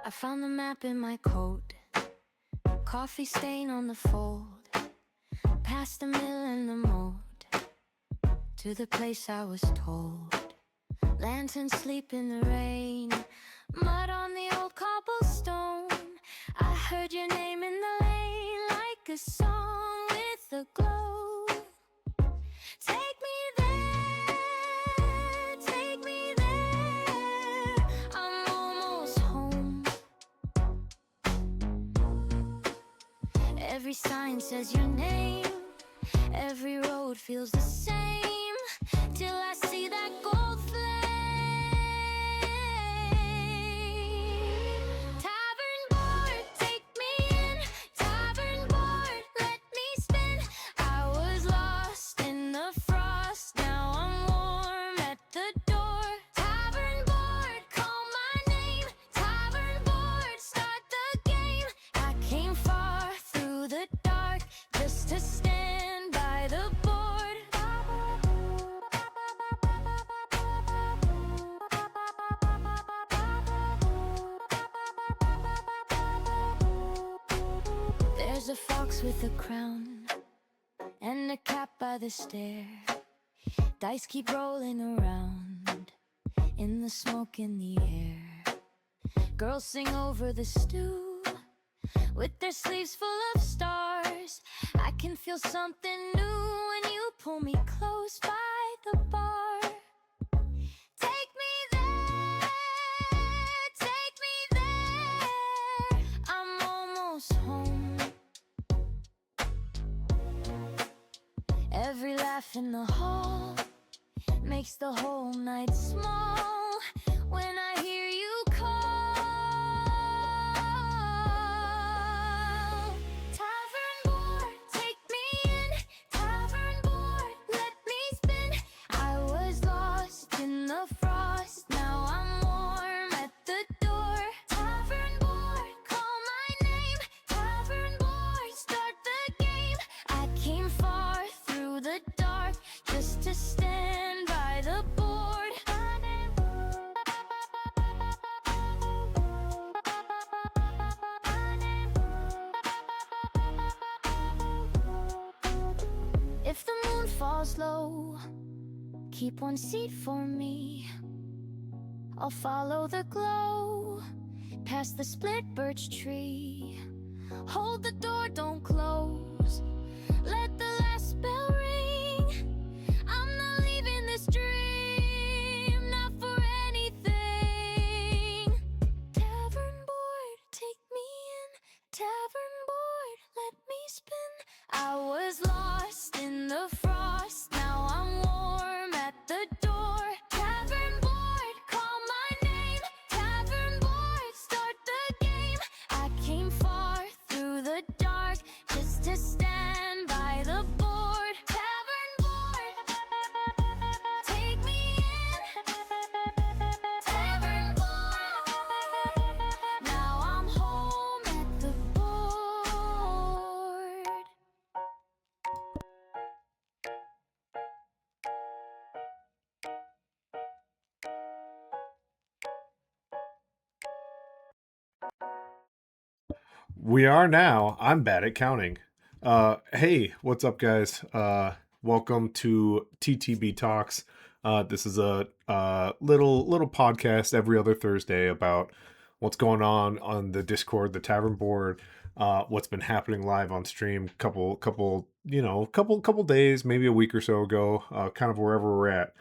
I found the map in my coat, coffee stain on the fold, past the mill and the moat, to the place I was told. Lanterns sleep in the rain, mud on the old cobblestone. I heard your name in the lane like a song with a glow. Take me there, take me there. I'm almost home. Every sign says your name, every road feels the same, till I see that gold flame. Tavern board, take me in. Tavern board, let me spin. I was lost in the frost, now I'm warm at the door. Tavern board, call my name. Tavern board, start the game. I came far through the dark just to stand by the board. There's a fox with a crown and a cat by the stair. Dice keep rolling around in the smoke in the air. Girls sing over the stew with their sleeves full of stars. I can feel something new when you pull me close by the bar. Take me there, take me there. I'm almost home. Every laugh in the hall makes the whole night small when I hear you call. Tavern board, take me in. Tavern board, let me spin. I was lost in the frost, now I'm warm at the door. Tavern board, call my name. Tavern board, start the game. I came far through the dark just to stand by the board. If the moon falls low, keep one seat for me. I'll follow the glow past the split birch tree. Hold the door, don't close. Let the last bell ring. I'm not leaving this dream, not for anything. Tavern board, take me in. Tavern board, let me spin. I was lost in the frost, now I'm warm at the door. Tavern board, call my name. Tavern board, start the game. I came far through the dark just to stand by the board. Tavern board, take me in. Tavern board, now I'm home at the board. We are now. I'm bad at counting. Hey, what's up, guys? Welcome to TTBtalks. This is a little podcast every other Thursday about what's going on the Discord, the Tavern board, what's been happening live on stream. Couple days, maybe a week or so ago. Kind of wherever we're at.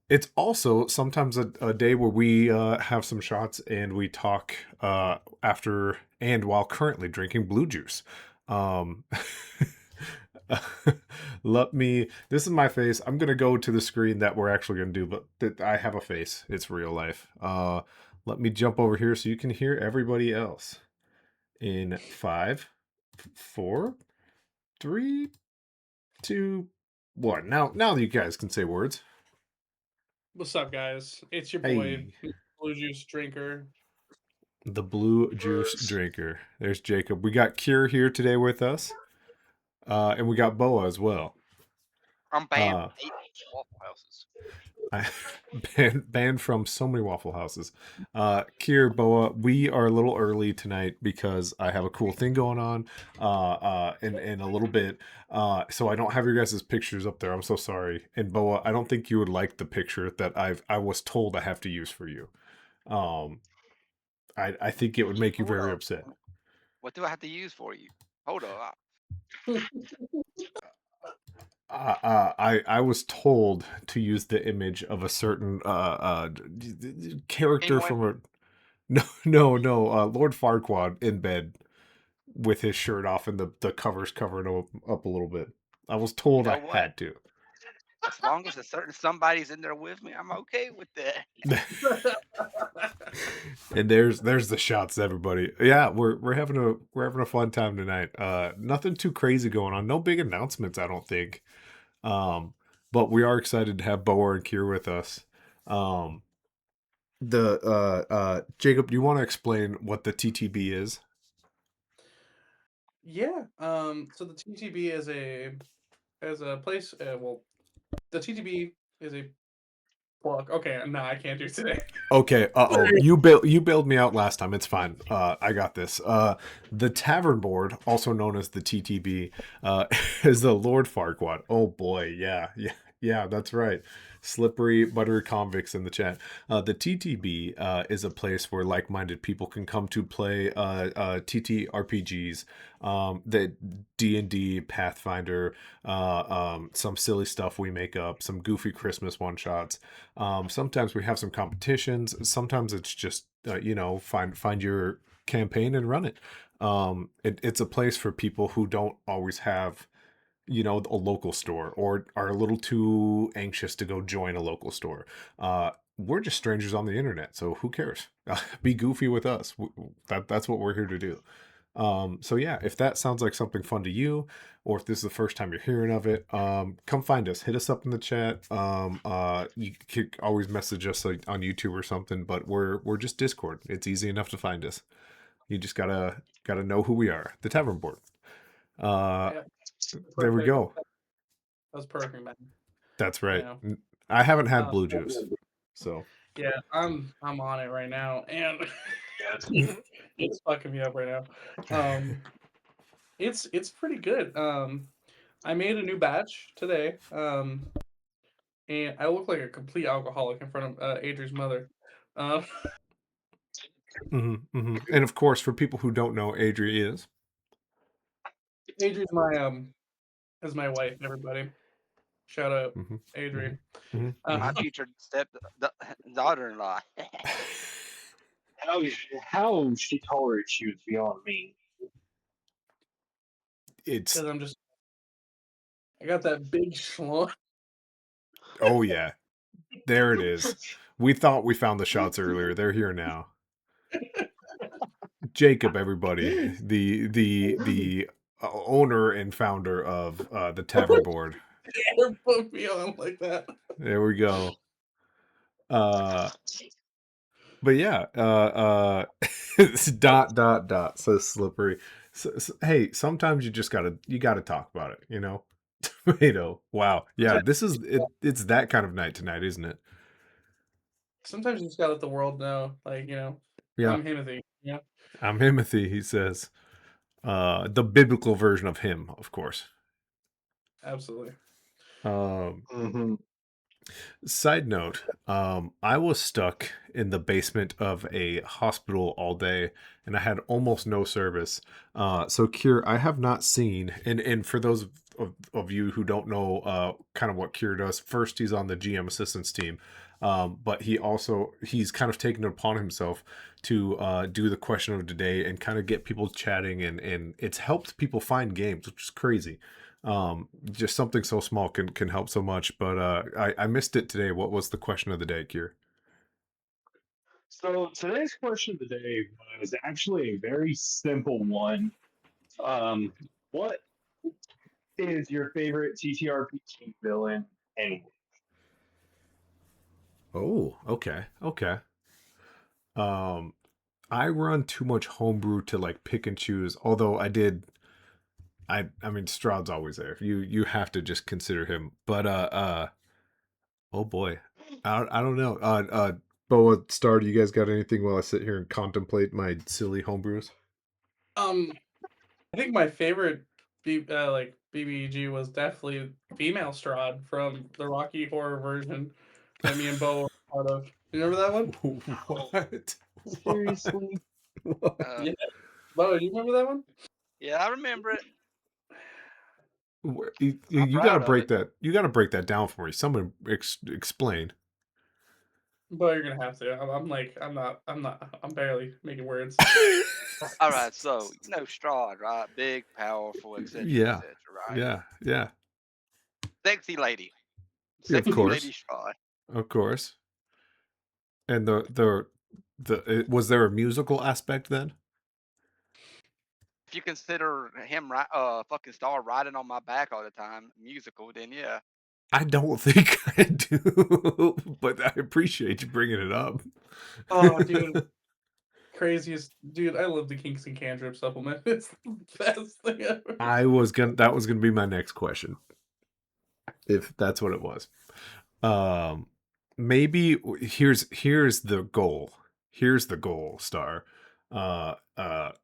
It's also sometimes a day where we have some shots and we talk after and while currently drinking blue juice. Um, this is my face. I'm going to go to the screen that we're actually going to do, but I have a face. It's real life. Let me jump over here so you can hear everybody else. In 5, 4, 3, 2, 1. Now you guys can say words. What's up, guys? It's your boy, Hey. Blue Juice Drinker. The blue juice drinker. There's Jacob. We got Kyrr here today with us. And we got Boa as well. I'm banned Uh, from 8 Waffle Houses. I banned from so many Waffle Houses. Kyrr, Boa, we are a little early tonight because I have a cool thing going on in a little bit. So I don't have your guys' pictures up there. I'm so sorry. And Boa, I don't think you would like the picture that I was told I have to use for you. Um, I think it would make you Hold very up. upset. What do I have to use for you? Hold up. I was told to use the image of a certain character Penguin? from a no Lord Farquaad in bed with his shirt off and the covers covering up a little bit. I was You told know I what? had to. As long as a certain somebody's in there with me, I'm okay with that. And there's the shots, everybody. Yeah, we're having a fun time tonight. Nothing too crazy going on. No big announcements, I don't think. Um, but we are excited to have Boer and Kyrr with us. Um, the Jacob, do you want to explain what the TTB is? Yeah. So the TTB is a place. Well, the TTB is a block. Okay, no, I can't do it today. Okay, you bailed me out last time. It's fine. I got this. The Tavern Board, also known as the TTB, is the Lord Farquaad. Oh boy, yeah, that's right. Slippery, buttery convicts in the chat. The TTB is a place where like-minded people can come to play TTRPGs, the D&D, Pathfinder, some silly stuff we make up, some goofy Christmas one-shots. Sometimes we have some competitions. Sometimes it's just find your campaign and run it. It's a place for people who don't always have a local store or are a little too anxious to go join a local store. We're just strangers on the internet, so who cares? Be goofy with us. That's what we're here to do. So yeah, if that sounds like something fun to you, or if this is the first time you're hearing of it, come find us. Hit us up in the chat. You can always message us like, on YouTube or something, but we're just Discord. It's easy enough to find us. You just gotta know who we are. The Tavern Board. Yeah, There we perfect. go. That's perfect, man. That's You right. know. I haven't had Um, blue juice, so yeah, I'm on it right now, and it's fucking me up right now. Um, it's pretty good. I made a new batch today. And I look like a complete alcoholic in front of Adri's mother. Um, And of course, for people who don't know, Adri is. Adri's is my wife. Everybody, shout out hmm Adri. hmm Uh, My future daughter-in-law. How she tolerates you is beyond me. It's because I got that big schlong. oh yeah, there it is. We thought we found the shots earlier. They're here now. Jacob, everybody, the owner and founder of the Tavern Board. Never put me on like that. There we go. But yeah, it's dot so slippery. Hey, sometimes you gotta talk about it. Tomato. Wow. Yeah, this is it. It's that kind of night tonight, isn't it? Sometimes you just gotta let the world know, like Yeah. I'm Timothy. Yeah, I'm Himothy, he says. The biblical version of him, of course. absolutely. Um, Mm-hmm. Side note, I was stuck in the basement of a hospital all day and I had almost no service. So Kyrr, I have not seen, and for those of you who don't know kind of what Kyrr does, first he's on the GM assistance team. But he's kind of taken it upon himself to do the question of the day and kind of get people chatting and it's helped people find games, which is crazy. Just something so small can help so much, but I missed it today. What was the question of the day, Kier? So today's question of the day was actually a very simple one. What is your favorite TTRPG villain and Oh, okay. um I run too much homebrew to like pick and choose, although I mean Stroud's always there. You have to just consider him, but oh boy. I don't know. Boa, Star, do you guys got anything while I sit here and contemplate my silly homebrews? I think my favorite like BBG was definitely Female Strahd from the Rocky Horror version that me and Bo were part of. You remember that one? What? What? Seriously? What? Yeah. Bo, do you remember that one? Yeah, I remember it. You, I'm you got to proud of break it. that. You got to break that down for me. Someone explain. Bo, you're gonna have to. I'm barely making words. All right, so you know Strahd, right? Big, powerful, etc., Yeah, etc., right? yeah. Sexy lady. Of Sexy lady course, Strahd. of course. And was there a musical aspect then? If you consider him fucking Star riding on my back all the time, musical, then yeah. I don't think I do, but I appreciate you bringing it up. Oh, dude, craziest dude! I love the Kinks and Cantrip supplement. It's the best thing ever. That was gonna be my next question, if that's what it was. Um, maybe here's the goal. Here's the goal, Star.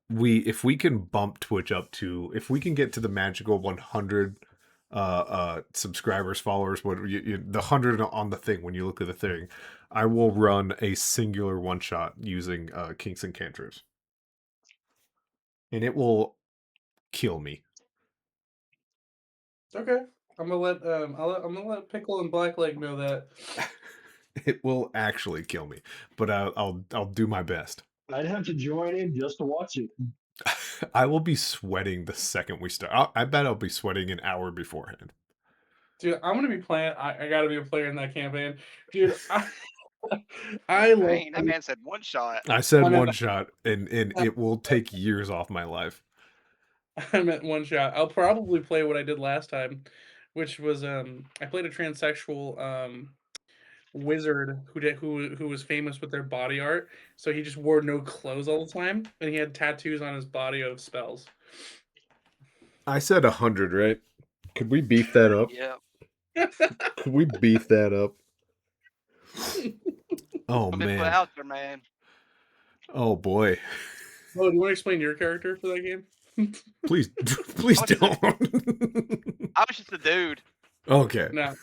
We if we can bump Twitch up to if we can get to the magical 100 subscribers, followers, the 100 on the thing when you look at the thing, I will run a singular one shot using kinks and cantrips, and it will kill me. Okay, I'm gonna let Pickle and Blackleg know that. It will actually kill me, but I'll do my best. I'd have to join in just to watch it. I will be sweating the second we start. I bet I'll be sweating an hour beforehand. Dude, I'm gonna be playing. I gotta be a player in that campaign, dude. I love. Dang, that man said one shot. I said I meant one shot, and it will take years off my life. I meant one shot. I'll probably play what I did last time, which was I played a transsexual wizard who was famous with their body art. So he just wore no clothes all the time, and he had tattoos on his body of spells. I said 100, right? Could we beef that up? Yeah. Could we beef that up? Oh Let me put it man. out there, man. Oh boy. Oh, do you want to explain your character for that game? Please, please I was just a, don't. I was just a dude. Okay. No,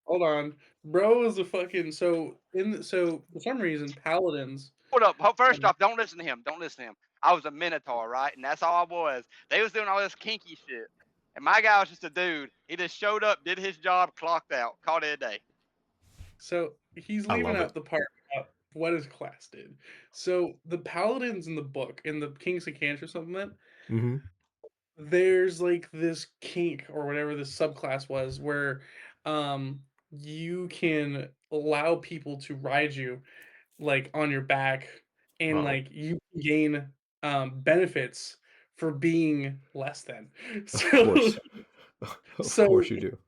hold on, bro. Is a fucking so for some reason paladins. Hold up. First off, don't listen to him. Don't listen to him. I was a minotaur, right? And that's all I was. They was doing all this kinky shit. And my guy was just a dude. He just showed up, did his job, clocked out, called it a day. So he's I leaving love it. out the part about what his class did. So the paladins in the book, in the Kings of Cancer supplement, Mm-hmm. there's like this kink or whatever this subclass was where you can allow people to ride you like on your back and Oh, like you gain benefits for being less than. of So course. Of so course you do.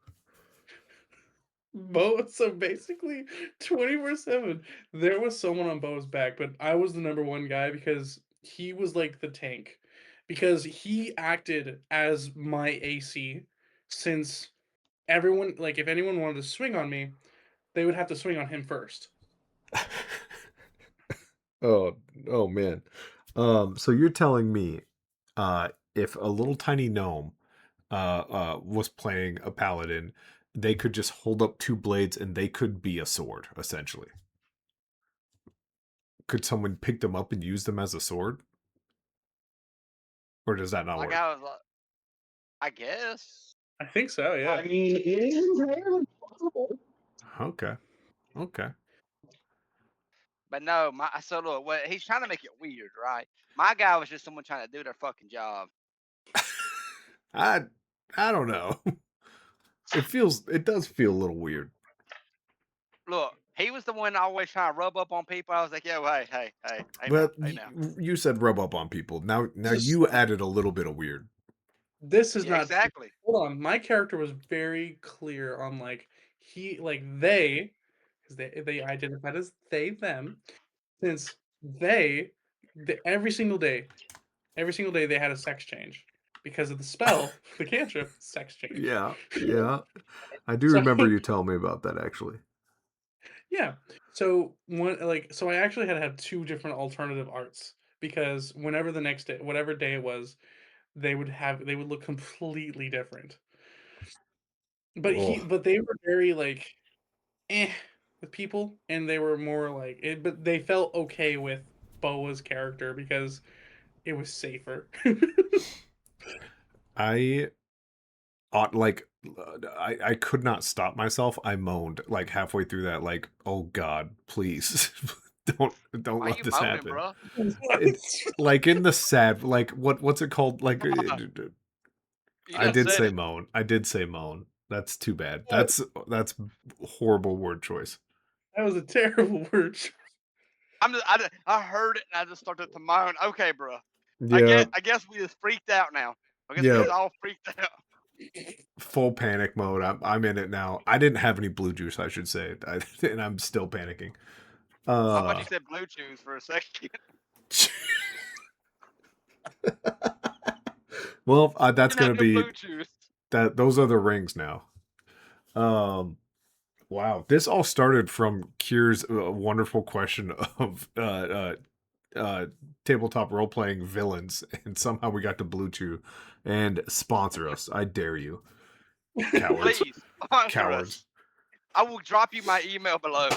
So basically 24/7 there was someone on Bo's back, but I was the number one guy because he was like the tank. Because he acted as my AC since everyone like if anyone wanted to swing on me, they would have to swing on him first. Oh man. So you're telling me if a little tiny gnome was playing a paladin, they could just hold up two blades and they could be a sword, essentially. Could someone pick them up and use them as a sword? Or does that not My work? guy was like, I guess. I think so, yeah. I mean, it is entirely possible. Okay. Okay. But no, so look, he's trying to make it weird, right? My guy was just someone trying to do their fucking job. I I don't know. It does feel a little weird. Look, he was the one always trying to rub up on people. I was like, yo, hey now, But hey now. you said rub up on people. Now Just you added a little bit of weird. this is Yeah, not true. exactly. Hold on, my character was very clear on like they because they identified as they them since every single day they had a sex change because of the spell, the cantrip, sex change. Yeah, yeah. I do So remember you telling me about that actually. Yeah. So so I actually had to have two different alternative arts because whenever the next day, whatever day it was, they would look completely different. Oh, But they were very like eh with people, and they were more like it, but they felt okay with Boa's character because it was safer. I like I could not stop myself. I moaned like halfway through that, like, oh God, please don't Why let you this moaning, happen. bro? It like in the sad, like what's it called? Like You I done did said say it. moan. I did say moan. That's too bad. That's horrible word choice. That was a terrible word. I heard it and I just started to moan. Okay, bro. Yeah, I guess we just freaked out now. I guess we yeah. just all freaked out. Full panic mode. I'm in it now. I didn't have any blue juice, I should say, and I'm still panicking. I thought you Uh, said blue chews for a second. well, that's Didn't have gonna no be blue chews. that. Those are the rings now. Um, wow, this all started from Kyr's wonderful question of uh, tabletop role playing villains, and somehow we got to Blue Chew and sponsor us. I dare you, cowards, Please sponsor cowards. us. I will drop you my email below.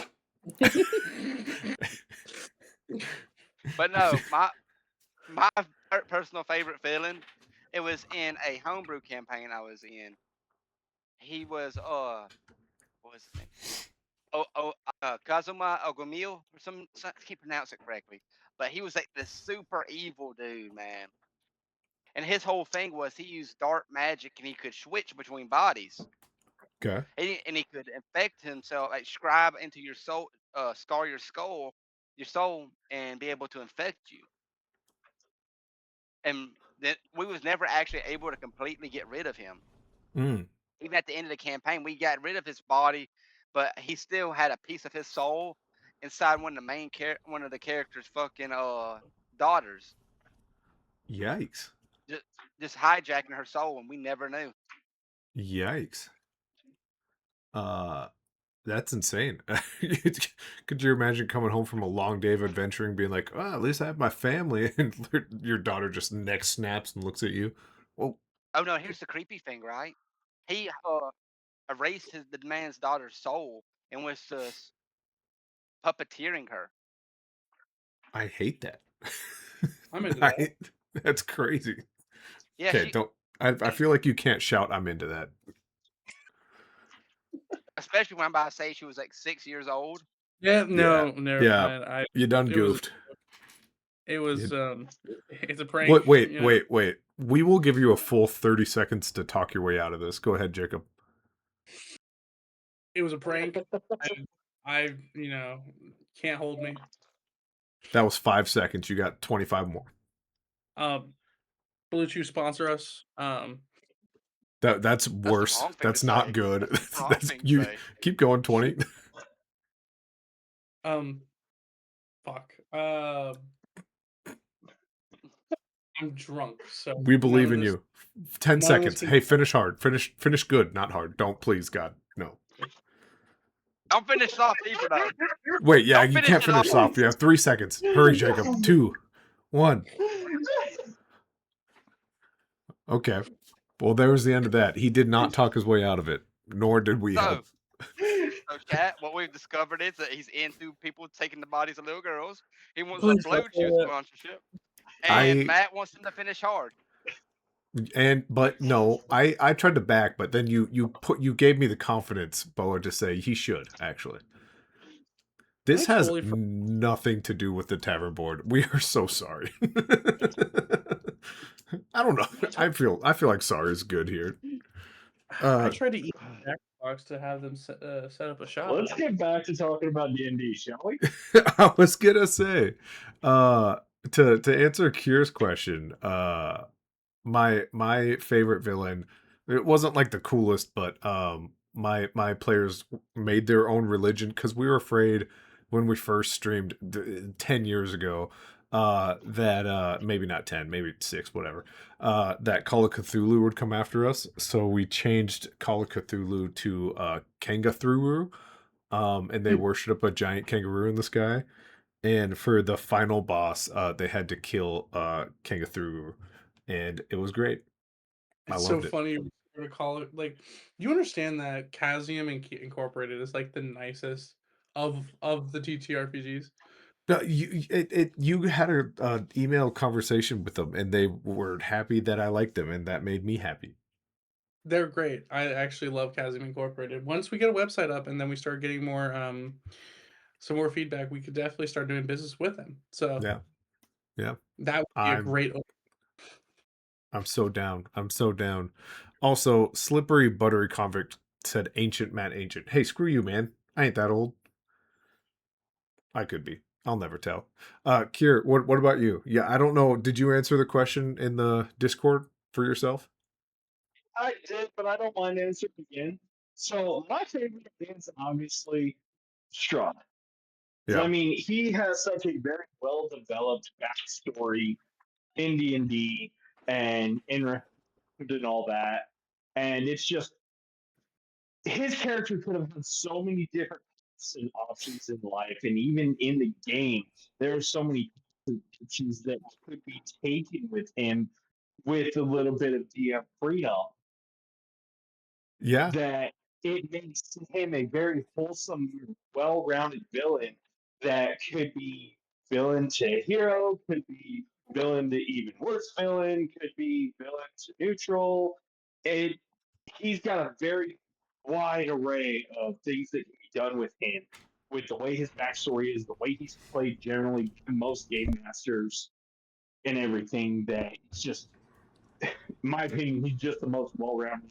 But no, my personal favorite villain, it was in a homebrew campaign I was in. He was what was his name? Kazuma Ogumil or I can't pronounce it correctly, but he was like this super evil dude, man. And his whole thing was he used dark magic and he could switch between bodies. Okay. And he could infect himself, like scribe into your soul, scar your soul, and be able to infect you. And that we was never actually able to completely get rid of him. Mm, Even at the end of the campaign, we got rid of his body, but he still had a piece of his soul inside one of the characters' fucking daughters, yikes. just hijacking her soul, and we never knew. Yikes. Uh, that's insane. Could you imagine coming home from a long day of adventuring, being like, "Oh, at least I have my family," and your daughter just neck snaps and looks at you? Oh, Oh no, here's the creepy thing, right? He erased the man's daughter's soul and was just puppeteering her. I hate that. I'm into that. I, that's crazy. Yeah, Okay, don't. I feel like you can't shout. I'm into that. especially when I'm about to say she was like 6 years old. Yeah, Yeah, no, never yeah. mind. You done It was goofed. it was You, it's a prank, wait, wait, you know. wait, wait. We will give you a full 30 seconds to talk your way out of this. Go ahead, Jacob. It was a prank. I can't hold me. That was 5 seconds. You got 25 more. Blue Chew sponsor us. That's That's the worse. wrong thing to That's not say. good. That's the wrong That's thing to you. say. Keep going. 20. Um, fuck. I'm drunk, so We none believe of in this you. 10 none of this seconds. can. Hey, finish hard. Finish good, not hard. Don't, please, God. No. Don't finish soft either though. Wait, yeah, Don't you finish can't it finish off. soft. You have 3 seconds. Hurry, Jacob. 2, 1. Okay. Well, there was the end of that. He did not talk his way out of it, nor did we So, help. chat, what we've discovered is that he's into people taking the bodies of little girls. He wants a Please blue don't say chew that. sponsorship, and I Matt wants him to finish hard. but no, I tried to back, but then you gave me the confidence, Boa, to say he should actually. This I has totally nothing to do with the tavern board. We are so sorry. I don't know. I feel like sorry is good here. I tried to eat Jack Box to have them set up a shop. Let's get back to talking about D&D, shall we? I was gonna say, to answer Kyr's question, my favorite villain, it wasn't like the coolest, but my players made their own religion because we were afraid when we first streamed 10 years ago that maybe not 10, maybe 6, whatever, that Call of Cthulhu would come after us, so we changed Call of Cthulhu to Kengathuru, and they worship a giant kangaroo in the sky. And for the final boss, they had to kill kangaroo, and it was great. I It's so loved it. funny to call it like you understand that Chasm Incorporated is like the nicest of the TTRPGs. No, you had a email conversation with them, and they were happy that I liked them, and that made me happy. They're great. I actually love Chasm Incorporated. Once we get a website up and then we start getting more some more feedback, we could definitely start doing business with them. So Yeah, yeah. that would be a I'm great I'm so down. I'm so down. Also, slippery buttery convict said ancient man ancient. Hey, screw you, man. I ain't that old. I could be. I'll never tell. Kyrr, what about you? Yeah, I don't know. Did you answer the question in the Discord for yourself? I did, but I don't mind answering again. So my favorite is obviously Straw. 'Cause, I Yeah. mean, he has such a very well developed backstory in D&D and in and all that, and it's just his character could have had so many different paths and options in life, and even in the game, there are so many options that could be taken with him with a little bit of DM freedom Yeah. that it makes him a very wholesome, well-rounded villain that could be villain to hero, could be villain to even worse villain, could be villain to neutral. It he's got a very wide array of things that can be done with him, with the way his backstory is, the way he's played generally most game masters and everything. That it's just, in my opinion, he's just the most well-rounded,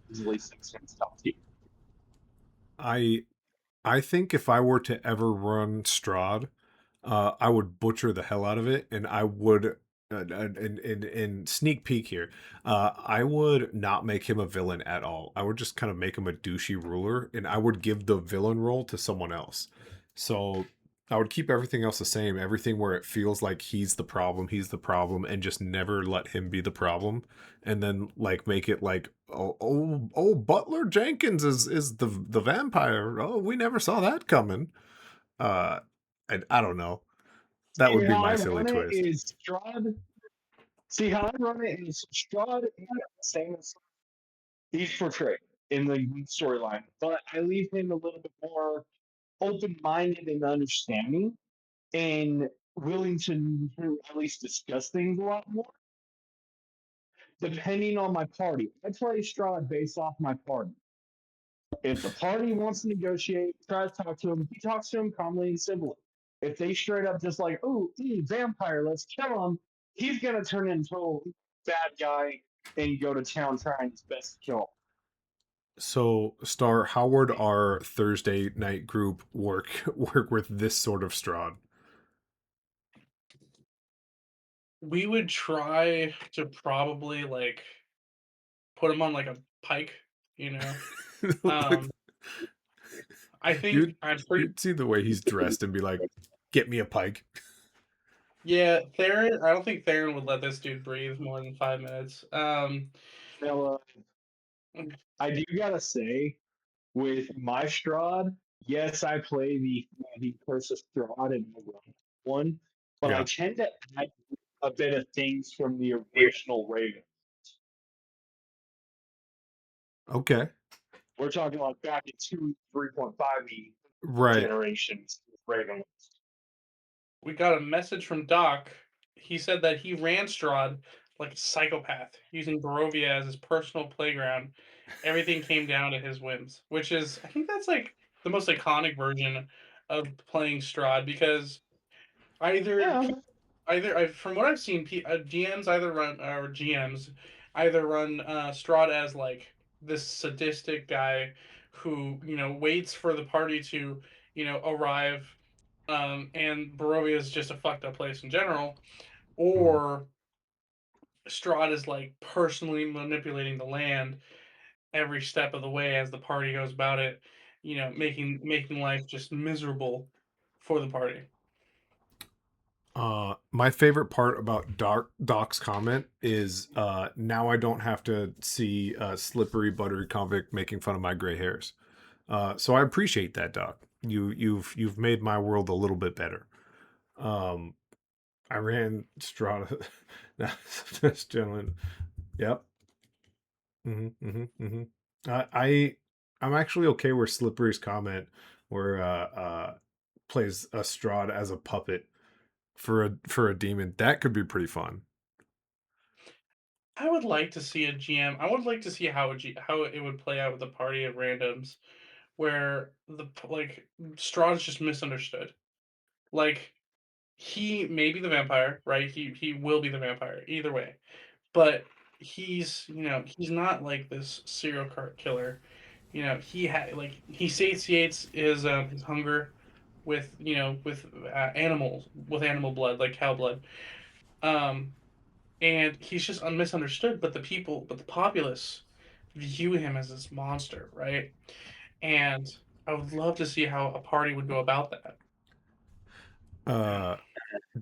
easily 6 cents top tier. I I think if I were to ever run Strahd, I would butcher the hell out of it, and I would, and sneak peek here, I would not make him a villain at all. I would just kind of make him a douchey ruler, and I would give the villain role to someone else. So I would keep everything else the same, everything where it feels like he's the problem, and just never let him be the problem, and then like make it like, oh, Butler Jenkins is the vampire. Oh, we never saw that coming. Uh, I don't know. That See would be how my I silly run it twist. is Strahd. See how I run it is Strahd is the same as he's portrayed in the storyline, but I leave him a little bit more open-minded and understanding, and willing to at least discuss things a lot more, depending on my party. I play Strahd based off my party. If the party wants to negotiate, try to talk to him. He talks to him calmly and civilly. If they straight up just like, oh, vampire, let's kill him, he's gonna turn into a bad guy and go to town trying his best to kill him. So, Star, how would our Thursday night group work work with this sort of Strahd? we would try to probably like put him on like a pike, you know. Like, Um, I think you'd I'm pretty. you'd see the way he's dressed and be like, "Get me a pike." Yeah, Theron. I don't think Theron would let this dude breathe more than 5 minutes. Now, I do gotta say, with my Strahd, yes, I play the Curse of Strahd and the one, but I Yeah. tend to add a bit of things from the original Raven. Okay. We're talking like back in 3.5 Right. generations Raven. We got a message from Doc. He said that he ran Strahd like a psychopath, using Barovia as his personal playground. Everything came down to his whims, which is, I think that's like the most iconic version of playing Strahd because either Yeah, from what I've seen, GMs either run or GMs either run Strahd as like this sadistic guy who waits for the party to arrive, and Barovia is just a fucked up place in general, Mhm. or Strahd is like personally manipulating the land every step of the way as the party goes about it, making life just miserable for the party. My favorite part about Doc's comment is now I don't have to see slippery buttery convict making fun of my gray hairs. So I appreciate that, Doc. You've made my world a little bit better. Um, I ran Strata. This gentleman. Yep. I I'm actually okay with Slippery's comment where plays a Strahd as a puppet for a demon. That could be pretty fun. I would like to see a GM. I would like to see how it would play out with a party of randoms, where Strahd's just misunderstood. Like he may be the vampire, right? He will be the vampire either way, but he's not like this serial killer. He satiates his hunger with animals with animal blood like cow blood. Um, and he's just misunderstood. But the populace view him as this monster, right? And I would love to see how a party would go about that. Uh,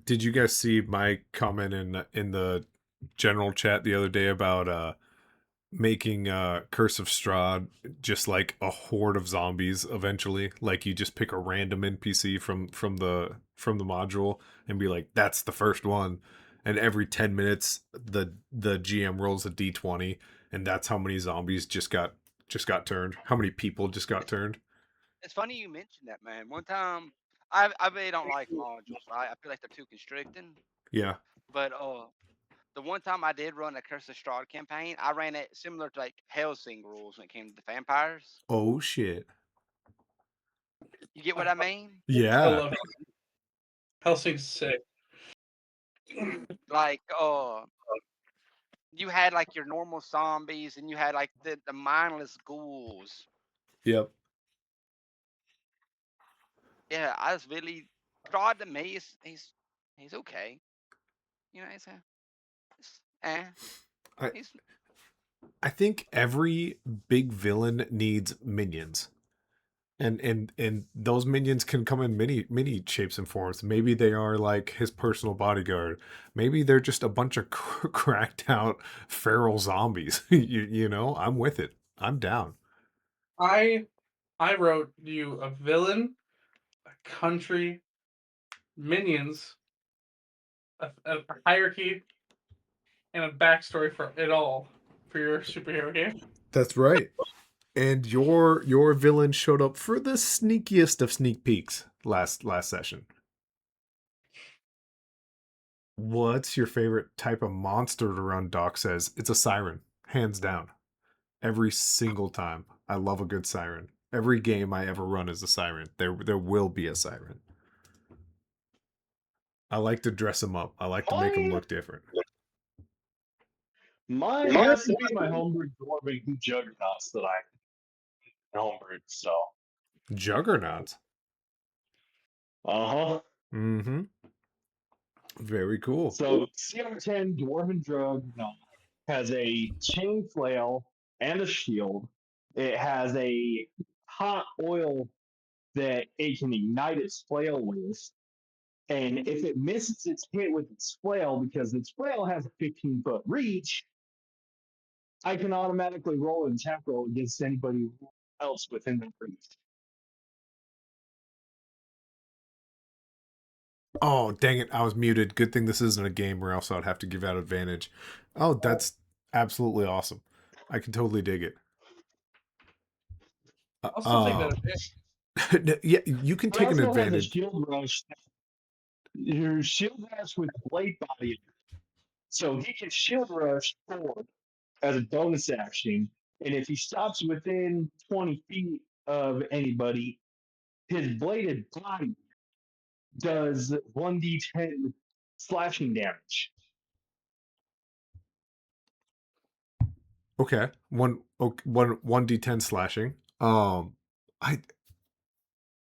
did you guys see my comment in the general chat the other day about making Curse of Strahd just like a horde of zombies eventually? Like you just pick a random NPC from the module and be like, that's the first one. And every 10 minutes the GM rolls a D20 and that's how many zombies just got turned. How many people just got turned? It's funny you mentioned that, man. One time, I really don't like modules, right? I feel like they're too constricting. Yeah. But the one time I did run a Curse of Strahd campaign, I ran it similar to like Hellsing rules when it came to the vampires. Oh shit. You get what I mean? I Yeah. love Helsing's sick. Like, you had like your normal zombies, and you had like the mindless ghouls. Yep. Yeah, I was really Strahd to me. He's okay. You know, eh. I He's I think every big villain needs minions. And those minions can come in many shapes and forms. Maybe they are like his personal bodyguard. Maybe they're just a bunch of cracked out feral zombies. You know, I'm with it. I'm down. I I wrote you a villain, a country, minions, a hierarchy, and a backstory for it all for your superhero game. That's right. And your villain showed up for the sneakiest of sneak peeks last session. What's your favorite type of monster to run? Doc says it's a siren, hands down. Every single time. I love a good siren. Every game I ever run is a siren. There will be a siren. I like to dress them up. I like to make them Mine, look different. mine has to be my homebrew dwarven juggernauts that I homebrewed. So, Juggernauts. uh huh. Mm-hmm. Very cool. So CR10 dwarven juggernaut has a chain flail and a shield. It has a hot oil that it can ignite its flail with. And if it misses its hit with its flail, because its flail has a 15-foot reach, I can automatically roll an attack roll against anybody else within that reach. Oh, dang it. I was muted. Good thing this isn't a game or else I'd have to give out advantage. Oh, that's absolutely awesome. I can totally dig it. I'll still take that. Yeah, you can It take an also has a advantage. shield rush. Your shield rush with blade body. So he can shield rush forward as a bonus action. And if he stops within 20 feet of anybody, his bladed body does 1d10 slashing damage. Okay. One D10 slashing. I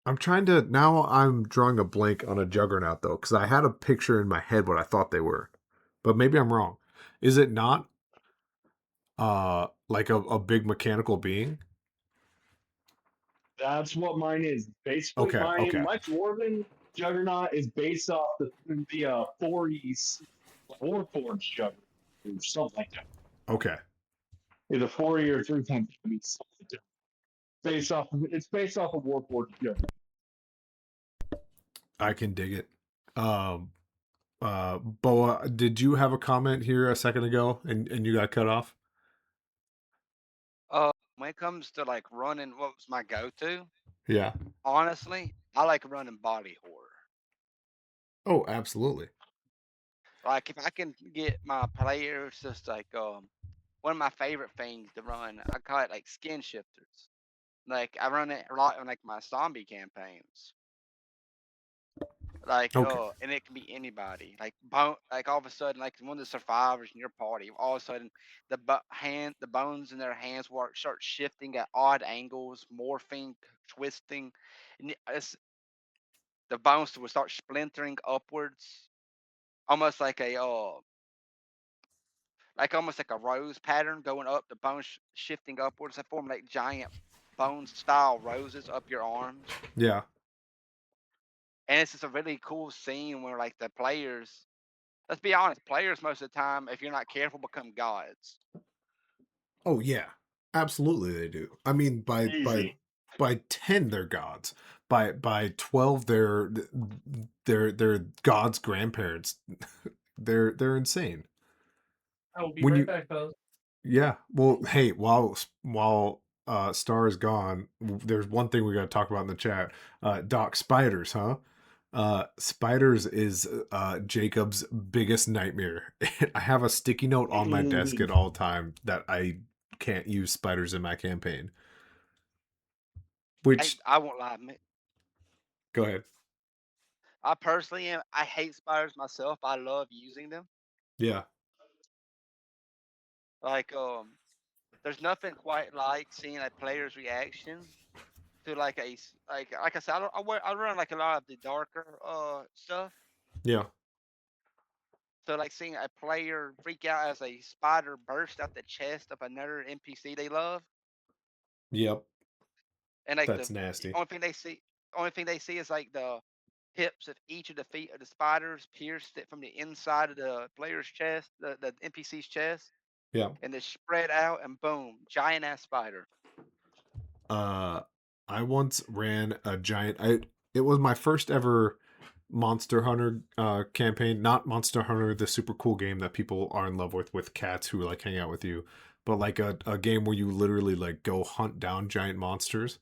I'm trying to now I'm drawing a blank on a juggernaut though, because I had a picture in my head what I thought they were. But maybe I'm wrong. Is it not like a big mechanical being? That's what mine is. Basically, Okay, okay, my dwarven juggernaut is based off the Fories Warforged juggernaut or something like that. okay. Either 40 or 3 times. It's based off of World War II. I can dig it. Boa, did you have a comment here a second ago and you got cut off? When it comes to like running, what was my go-to? Yeah. Honestly, I like running body horror. Oh, absolutely. Like if I can get my players just like one of my favorite things to run, I call it like skin shifters. Like I run it a lot in like my zombie campaigns. Like Okay. and it can be anybody. Like all of a sudden, like one of the survivors in your party, all of a sudden the bones in their hands start shifting at odd angles, morphing, twisting, and the bones will start splintering upwards, almost like almost like a rose pattern going up. The bones shifting upwards, they form like giant bone style roses up your arms. Yeah. And it's just a really cool scene where like the players, let's be honest, players most of the time, if you're not careful, become gods. Oh yeah. Absolutely they do. I mean Easy. by 10 they're gods. By 12 they're God's grandparents. They're insane. I will be When right you back, fellas. Yeah. Well, hey, while Star is gone, there's one thing we got to talk about in the chat. Doc, spiders, huh? Spiders is Jacob's biggest nightmare. I have a sticky note on my desk at all time that I can't use spiders in my campaign. I, Which I won't lie, go ahead. I personally am. I hate spiders myself. I love using them. Yeah. Like there's nothing quite like seeing a player's reaction to like like I said, I run like a lot of the darker stuff. Yeah. So like seeing a player freak out as a spider burst out the chest of another NPC they love, Yep. and like That's the nasty. only thing they see is like the tips of each of the feet of the spiders pierced it from the inside of the player's chest, the NPC's chest, Yeah. and they spread out and boom, giant ass spider. Uh, I once ran a giant. It was my first ever Monster Hunter campaign. Not Monster Hunter, the super cool game that people are in love with cats who like hang out with you, but like a game where you literally like go hunt down giant monsters.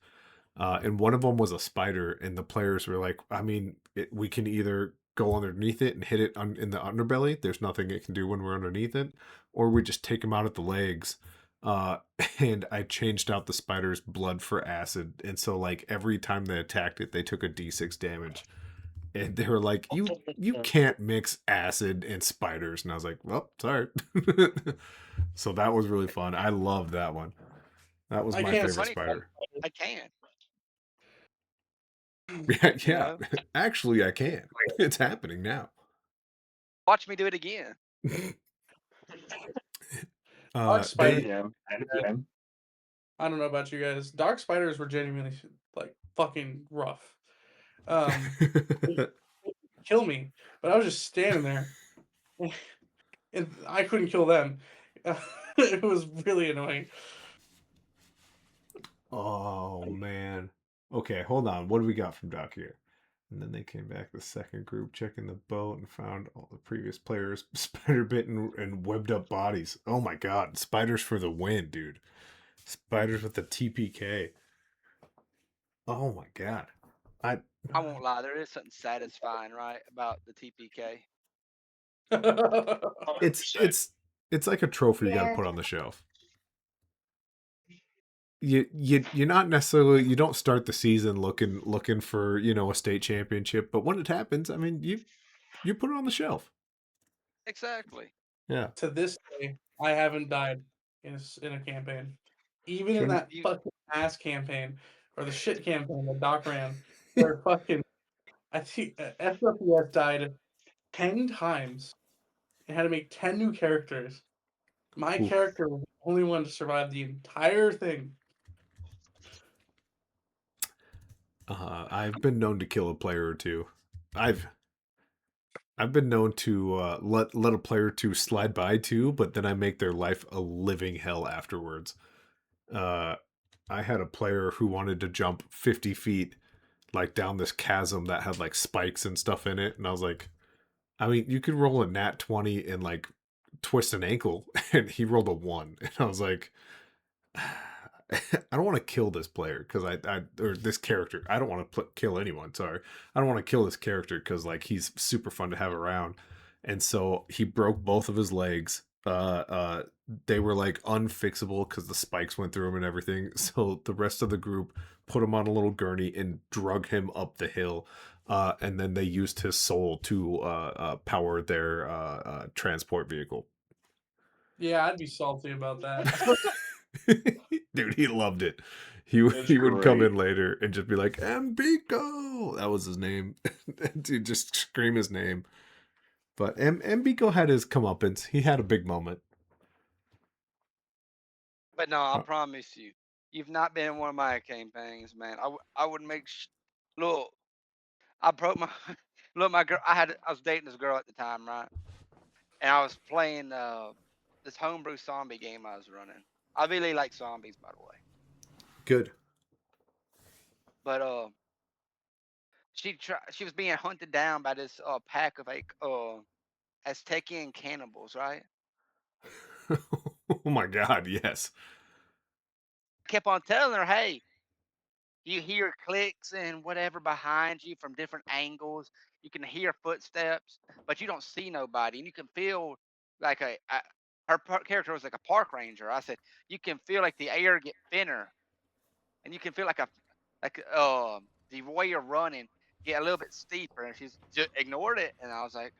And one of them was a spider, and the players were like, I mean, we can either go underneath it and hit it in the underbelly. There's nothing it can do when we're underneath it, or we just take him out at the legs. Uh, and I changed out the spider's blood for acid, and so like every time they attacked it, they took a d6 damage, and they were like, "You can't mix acid and spiders," and I was like, "Well, sorry." So that was really fun. I loved that one. That was I my can't It's favorite funny 'cause spider. I can, Yeah, you yeah. know. Actually, I can. It's happening now. Watch me do it again. Dark spiders. They Anytime. Yeah, Anytime. I don't know about you guys. Dark spiders were genuinely like fucking rough. Um, they kill me, but I was just standing there, and I couldn't kill them. It was really annoying. Oh man. Okay, hold on. What do we got from Doc here? And then they came back the second group, checking the boat and found all the previous players spider bitten and webbed up bodies. Oh my god, spiders for the win, dude. Spiders with the TPK. Oh my god. I I won't lie, there is something satisfying, right, about the TPK. it's 100%. it's like a trophy you got to put on the shelf. You're not necessarily, you don't start the season looking for, a state championship, but when it happens, I mean, you put it on the shelf. Exactly. Yeah. To this day, I haven't died in a campaign. Even in When that fucking ass campaign or the shit campaign that Doc ran, where fucking I think FWS died 10 times and had to make 10 new characters. My Oof. character was the only one to survive the entire thing. I've been known to kill a player or two. I've I've been known to let a player or two slide by too, but then I make their life a living hell afterwards. Uh I had a player who wanted to jump 50 feet like down this chasm that had like spikes and stuff in it, and I was like, I mean, you could roll a nat 20 and like twist an ankle, and he rolled a 1, and I was like, I don't want to kill this player because or this character. I don't want to kill anyone. Sorry, I don't want to kill this character because like he's super fun to have around, and so he broke both of his legs. They were like unfixable because the spikes went through him and everything. So the rest of the group put him on a little gurney and drug him up the hill. And then they used his soul to power their transport vehicle. Yeah, I'd be salty about that. Dude, he loved it. That's He would come great. in later and just be like, Mbiko! That was his name. Dude, just scream his name. But Mbiko had his comeuppance. He had a big moment. But no, I Uh, promise you, you've not been in one of my campaigns, man. I would make look. I broke my look. My girl. I was dating this girl at the time, right? And I was playing this homebrew zombie game I was running. I really like zombies, by the way. Good. But she was being hunted down by this pack of like Aztecian cannibals, right? Oh my god, yes. Kept on telling her, hey, you hear clicks and whatever behind you from different angles. You can hear footsteps, but you don't see nobody, and you can feel like character was like a park ranger. I said you can feel like the air get thinner, and you can feel like the way you're running get a little bit steeper. And she's just ignored it, and I was like,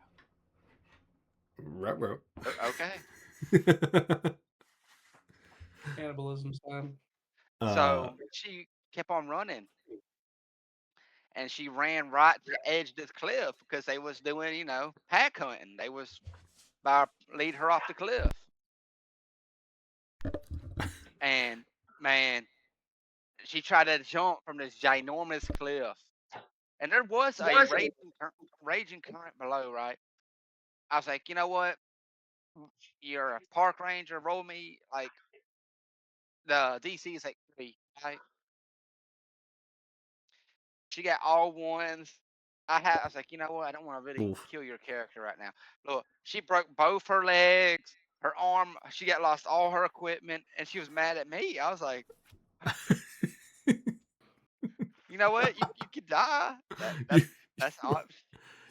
Ruh-roh. Okay. Cannibalism time. uh, So she kept on running, and she ran right to the edge of this cliff because they was doing, pack hunting. They was by lead her off the cliff. And man, she tried to jump from this ginormous cliff. And there was a raging current below, right? I was like, you know what? You're a park ranger, roll me like the DC is like 3, right? She got all ones. I was like, you know what? I don't want to really oof. kill your character right now. Look, she broke both her legs, her arm. She got lost all her equipment, and she was mad at me. I was like, you know what? You could die. That You- that's all.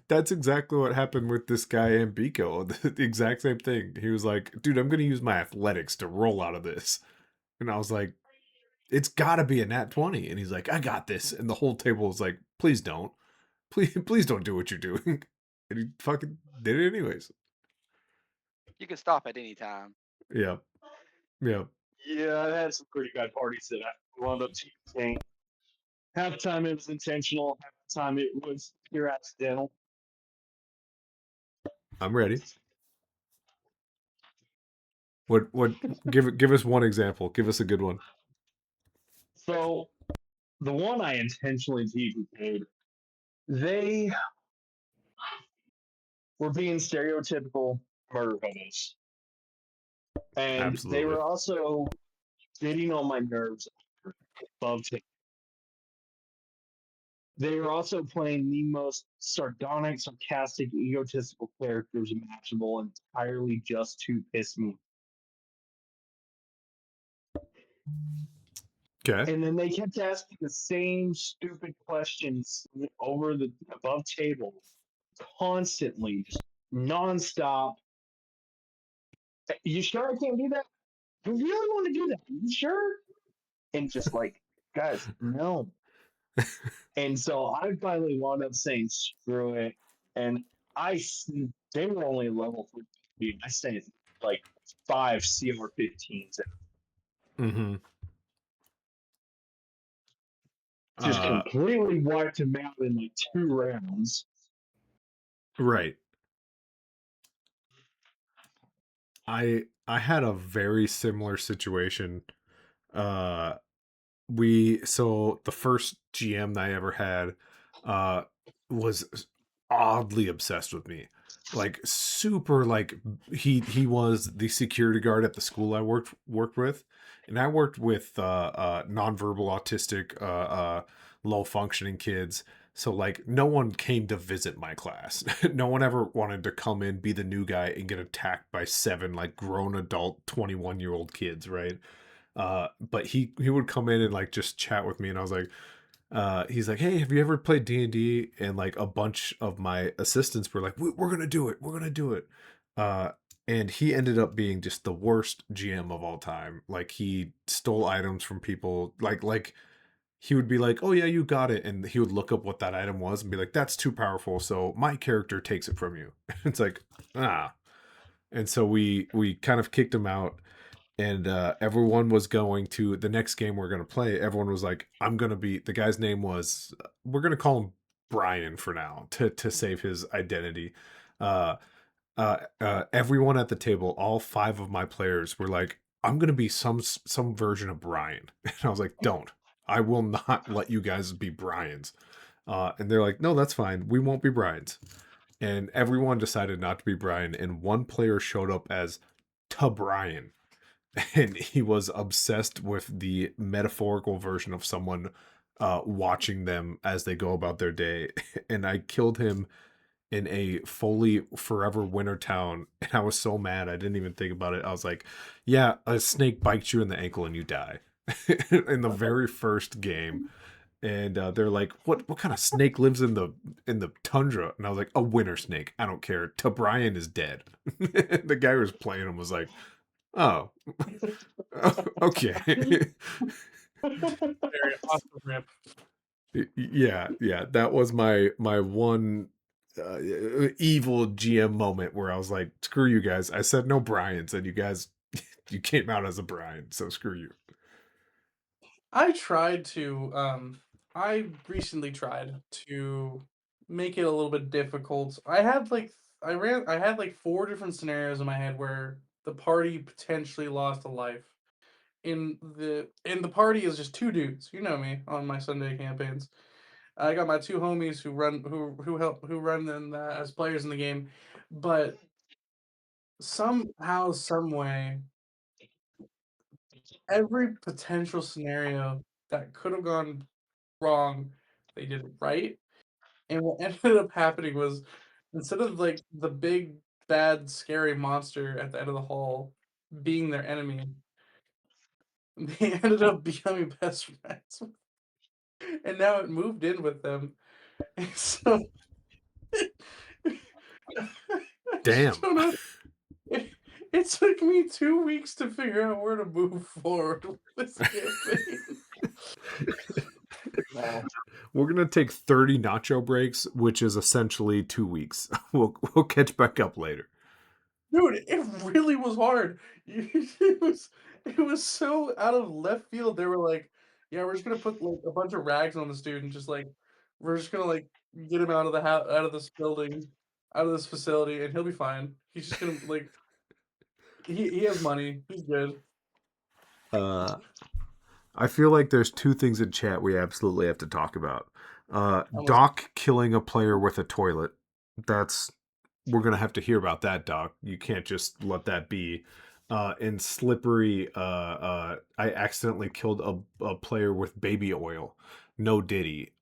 That's exactly what happened with this guy Ambiko. The exact same thing. He was like, dude, I'm going to use my athletics to roll out of this. And I was like, it's got to be a nat 20. And he's like, I got this. And the whole table was like, please don't. Please don't do what you're doing. And he fucking did it anyways. You can stop at any time. Yeah. Yeah. Yeah, I had some pretty bad parties that I wound up cheating. Half the time it was intentional, half the time it was pure accidental. I'm ready. What give us one example. Give us a good one. So the one I intentionally TPK'd, they were being stereotypical murder hobos. And they Absolutely. were also getting on my nerves above tape. They were also playing the most sardonic, sarcastic, egotistical characters imaginable entirely just to piss me. Okay. And then they kept asking the same stupid questions over the above table constantly, just nonstop. You sure I can't do that? You really want to do that? You sure? And just like, guys, no. And so I finally wound up saying, screw it. And they were only level 3. I sent like 5 CR-15s. Mm-hmm. Just completely wiped him out in like 2 rounds. Right. I had a very similar situation. Uh so the first GM that I ever had was oddly obsessed with me. like super like he was the security guard at the school I worked with, and I worked with nonverbal autistic low functioning kids. So like no one came to visit my class. No one ever wanted to come in, be the new guy, and get attacked by seven like grown adult 21-year-old kids, right? But he would come in and like just chat with me, and I was like, he's like, hey, have you ever played D&D? And like a bunch of my assistants were like, we're gonna do it, we're gonna do it. Uh, and he ended up being just the worst GM of all time. Like he stole items from people. Like he would be like, oh yeah, you got it, and he would look up what that item was and be like, that's too powerful, so my character takes it from you. It's like, ah. And so we kind of kicked him out, and everyone was going to the next game we're going to play. Everyone was like, I'm going to be, the guy's name was, we're going to call him Brian for now to save his identity. uh Everyone at the table, all five of my players were like, I'm going to be some version of Brian. And I was like, don't, I will not let you guys be Brian's. And they're like, no, that's fine, we won't be Brian's. And everyone decided not to be Brian, and one player showed up as to Brian. And he was obsessed with the metaphorical version of someone watching them as they go about their day. And I killed him in a fully forever winter town, and I was so mad I didn't even think about it. I was like, yeah, a snake bites you in the ankle and you die. In the very first game. And they're like, what kind of snake lives in the tundra? And I was like, a winter snake, I don't care, Brian is dead. The guy who was playing him was like, oh, okay. Very awesome rip. Yeah, that was my one evil GM moment where I was like, screw you guys, I said no Brian's, and you guys you came out as a Brian, so screw you. I tried to I recently tried to make it a little bit difficult. I had like four different scenarios in my head where the party potentially lost a life. In the party is just two dudes. You know me on my Sunday campaigns. I got my two homies who run them as players in the game, but somehow, some way, every potential scenario that could have gone wrong, they did it right. And what ended up happening was, instead of like the big bad scary monster at the end of the hall being their enemy, they ended up becoming best friends. And now it moved in with them. And so I just Damn. don't know. It, it took me 2 weeks to figure out where to move forward with this campaign. Wow. We're gonna take 30 nacho breaks, which is essentially 2 weeks. We'll catch back up later. Dude, it really was hard. It was so out of left field. They were like, "Yeah, we're just gonna put like a bunch of rags on this dude and just like we're just gonna like get him out of the out of this building, out of this facility, and he'll be fine. He's just gonna like he has money. He's good." uh I feel like there's two things in chat we absolutely have to talk about. Almost Doc killing a player with a toilet. That's We're gonna have to hear about that, Doc. You can't just let that be. And Slippery, I accidentally killed a player with baby oil. No Diddy.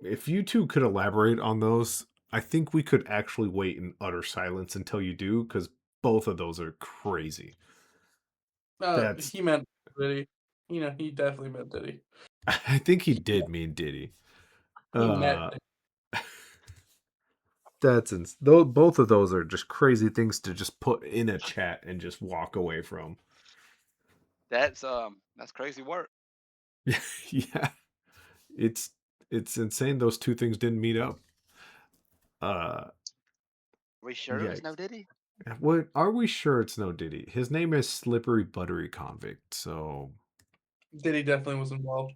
If you two could elaborate on those, I think we could actually wait in utter silence until you do, because both of those are crazy. That's he meant Diddy. You know, he definitely meant Diddy. I think he did mean Diddy. He met Uh, though both of those are just crazy things to just put in a chat and just walk away from. That's crazy work. Yeah, it's it's insane. Those two things didn't meet up. Uh, We sure it was no Yikes. Diddy? What are we sure it's no Diddy? His name is Slippery Buttery Convict, so Diddy definitely was involved.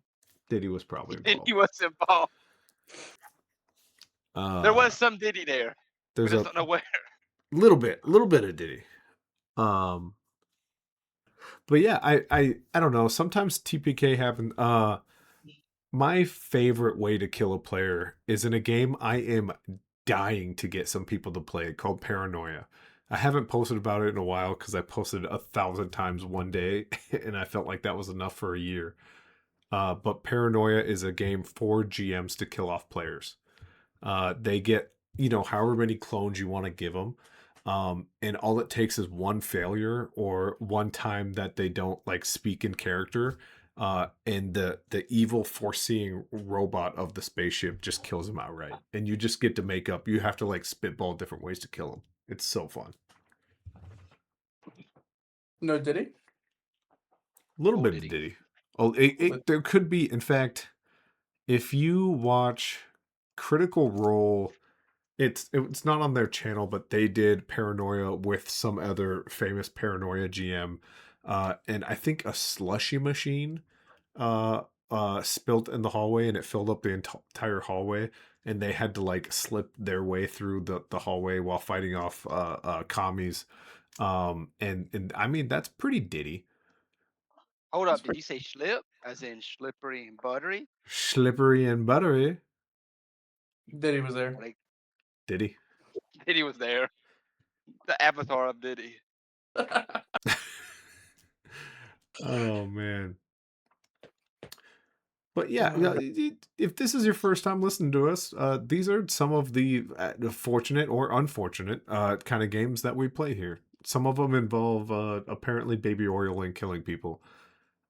Diddy was probably Diddy involved. was involved. There Uh, was some Diddy there. We there's just a don't know where. little bit of Diddy. Um, but yeah, I don't know. Sometimes TPK happen. My favorite way to kill a player is in a game I am dying to get some people to play it, called Paranoia. I haven't posted about it in a while because I posted 1,000 times one day, and I felt like that was enough for a year. But Paranoia is a game for GMs to kill off players. They get, however many clones you want to give them. And all it takes is one failure or one time that they don't like speak in character. And the evil foreseeing robot of the spaceship just kills them outright. And you just get to make up, you have to like spitball different ways to kill them. It's so fun. No, did he? A little Oh, bit did of he? Diddy. Oh, there could be, in fact, if you watch Critical Role, it's not on their channel, but they did Paranoia with some other famous Paranoia GM, and I think a slushy machine uh spilt in the hallway, and it filled up the entire hallway, and they had to like slip their way through the hallway while fighting off commies. And I mean that's pretty Diddy. Hold up. Did you say slip, as in slippery and buttery? Slippery and buttery. Diddy was there. Like Diddy. Diddy was there. The avatar of Diddy. Oh man. But yeah, Uh, if this is your first time listening to us, these are some of the fortunate or unfortunate kind of games that we play here. Some of them involve apparently baby oil and killing people.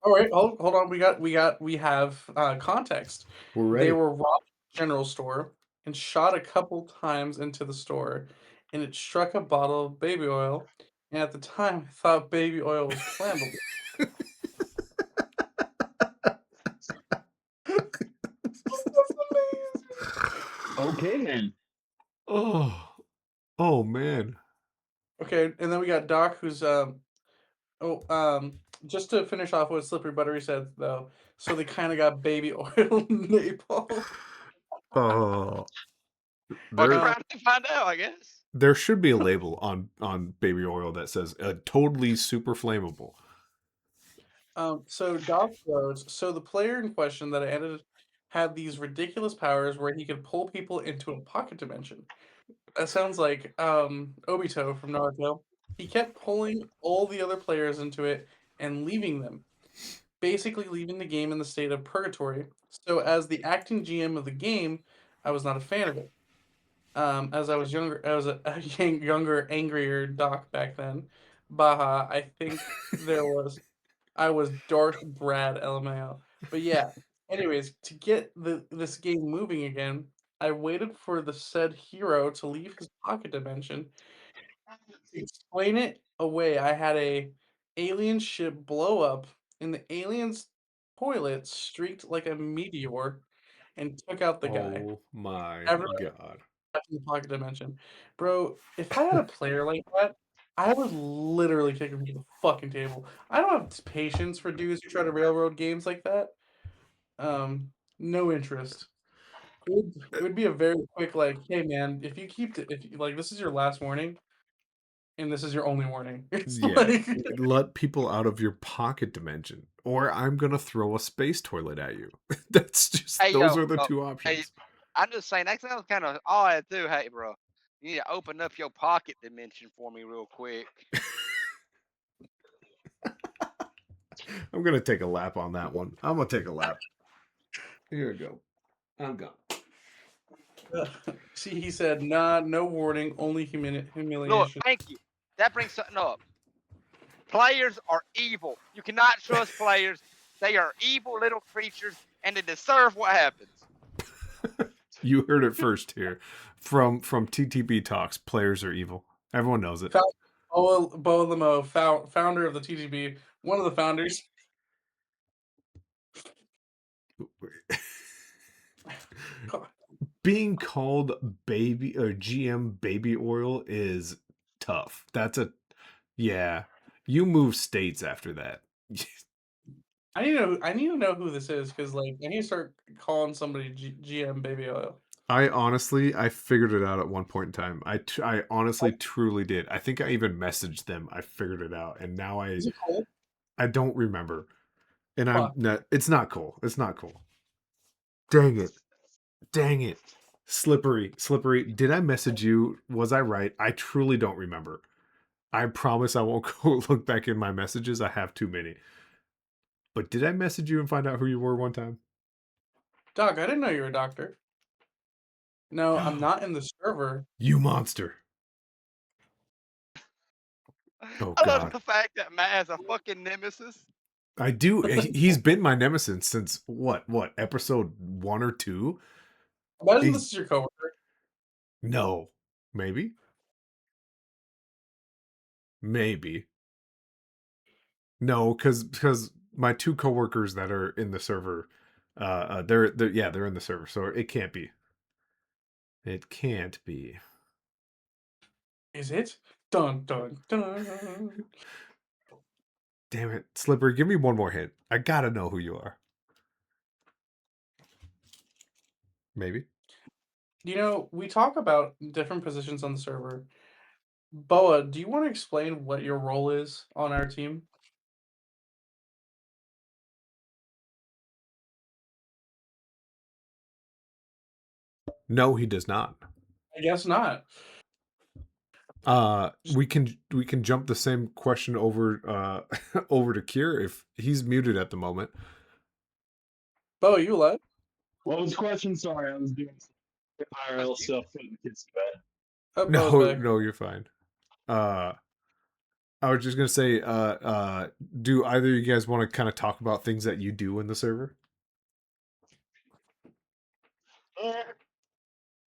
all right, hold on. We have context. We're They ready. were robbed at the general store and shot a couple times into the store, and it struck a bottle of baby oil. And at the time, I thought baby oil was flammable. That's amazing. Okay, then. Oh man. Okay, and then we got Doc, who's oh just to finish off what Slippery Buttery said though. So they kind of got baby oil napalm. Oh, Fucking there Um, proud to find out, I guess. there should be a label on baby oil that says totally super flammable. So Doc goes. So the player in question that I edited had these ridiculous powers where he could pull people into a pocket dimension. That sounds like Obito from Naruto. He kept pulling all the other players into it and leaving them, basically leaving the game in the state of purgatory. So as the acting GM of the game, I was not a fan of it. As I was younger, I was a younger, angrier Doc back then. Baha, I think I was Darth Brad LMAO. But yeah, anyways, to get this game moving again, I waited for the said hero to leave his pocket dimension. To explain it away, I had a alien ship blow up, and the alien's toilet streaked like a meteor and took out the guy. Oh my Everyone god. left in the pocket dimension. Bro, if I had a player like that, I would literally kick him to the fucking table. I don't have patience for dudes who try to railroad games like that. No interest. It would be a very quick like, hey man, if you keep if you, like this is your last warning and this is your only warning. It's Yeah, like let people out of your pocket dimension, or I'm gonna throw a space toilet at you. That's just Hey, those yo, are the bro. two Hey, options. I'm just saying that sounds kind of odd too. Hey, bro, you need to open up your pocket dimension for me real quick. I'm gonna take a lap on that one. I'm gonna take a lap. Here we go. I'm gone. see he said, nah, no warning, only Look, humiliation. thank you. That brings something up. Players are evil. You cannot trust players. They are evil little creatures, and they deserve what happens. You heard it first here from TTBtalks. Players are evil. Everyone knows it. Bo Lamo, founder of the TTB, one of the founders. God. Being called baby or GM baby oil is tough. Yeah. You move states after that. I need to know who this is because like I need to start calling somebody GM Baby Oil. I figured it out at one point in time. I honestly truly did. I think I even messaged them. I figured it out, and now Is it cold? I don't remember. And I'm Fuck. not. It's not cool. It's not cool. Dang it. Dang it. Slippery. Did I message you? Was I right? I truly don't remember. I promise I won't go look back in my messages. I have too many. But did I message you and find out who you were one time? Doc, I didn't know you were a doctor. No, I'm not in the server. You monster. Oh I love God. the fact that Matt has a fucking nemesis. I do. He's been my nemesis since what? Episode 1 or 2? Imagine He's this is your coworker. no. Maybe. No, because my two coworkers that are in the server, they're in the server, so it can't be. It can't be. Is it? Dun dun dun. Damn it, Slipper! Give me one more hint. I gotta know who you are. Maybe. You know, we talk about different positions on the server. Boa, do you want to explain what your role is on our team? No, he does not. I guess not. We can jump the same question over over to Kyrr if he's muted at the moment. Boa, you live? What was the question? Sorry, I was doing some IRL That's you. stuff putting the kids to bed. Oh, Boa's back. No, you're fine. I was just gonna say, do either of you guys want to kind of talk about things that you do in the server?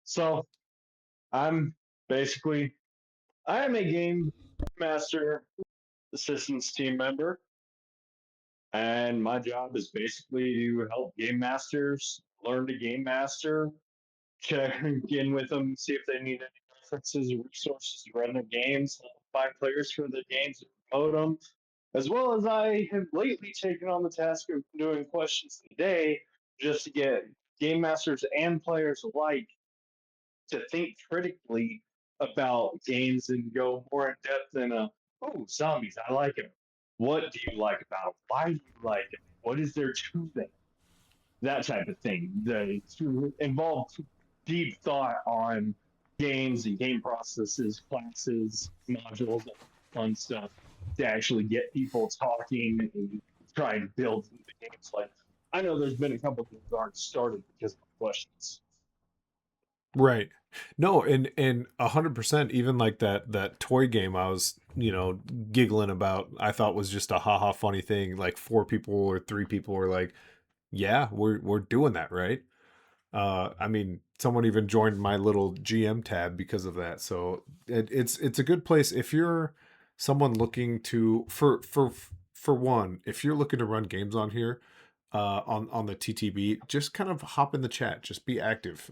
So, I'm basically I am a game master assistance team member, and my job is basically to help game masters learn to game master, check in with them, see if they need any references or resources to run their games, find players for their games, and promote them. As well as I have lately taken on the task of doing questions today just to get game masters and players alike to think critically about games and go more in depth in oh, zombies, I like them. What do you like about them? Why do you like them? What is there to them? That type of thing. To involve deep thought on games and game processes, classes, modules, and fun stuff to actually get people talking and try and build the games. Like, I know there's been a couple of games that aren't started because of questions. Right. No, and 100%, even like that toy game I was, giggling about, I thought was just a haha funny thing. Like 4 people or 3 people were like, "Yeah, we're doing that, right?" I mean, someone even joined my little GM tab because of that. So it's a good place if you're someone looking to for one, if you're looking to run games on here, on the TTB, just kind of hop in the chat, just be active.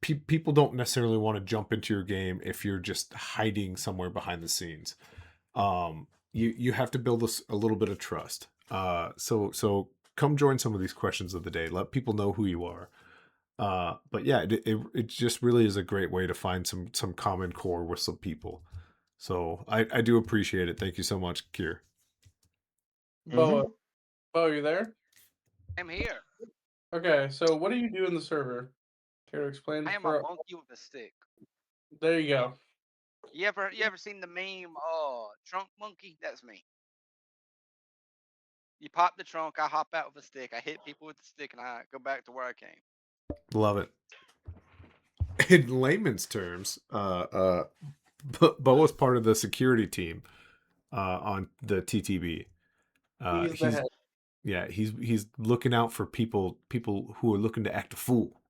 People don't necessarily want to jump into your game if you're just hiding somewhere behind the scenes. You have to build a little bit of trust. So come join some of these questions of the day. Let people know who you are. But yeah, it just really is a great way to find some common core with some people. So I do appreciate it. Thank you so much, Kyrr. Boa, Boa, you there? I'm here. Okay, so what do you do in the server? Care to explain I am a for? monkey with a stick. There you go. You ever seen the meme? Trunk monkey. That's me. You pop the trunk. I hop out with a stick. I hit people with the stick, and I go back to where I came. Love it. In layman's terms, Boa's part of the security team on the TTB. He's the head. Yeah, he's looking out for people who are looking to act a fool.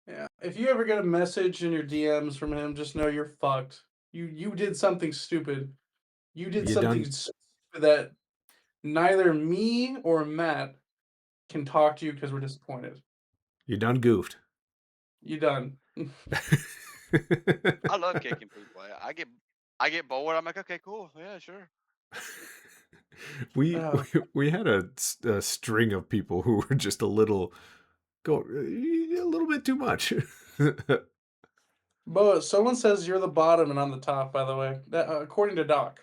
Yeah. If you ever get a message in your DMs from him, just know you're fucked. You did something stupid. You did You something done stupid that neither me or Matt can talk to you because we're disappointed. goofed. You done. I love kicking people. I get bored. I'm like, okay, cool. Yeah, sure. we, Oh. we had a string of people who were just a little bit too much. But someone says you're the bottom and I'm the top, by the way. That, according to Doc.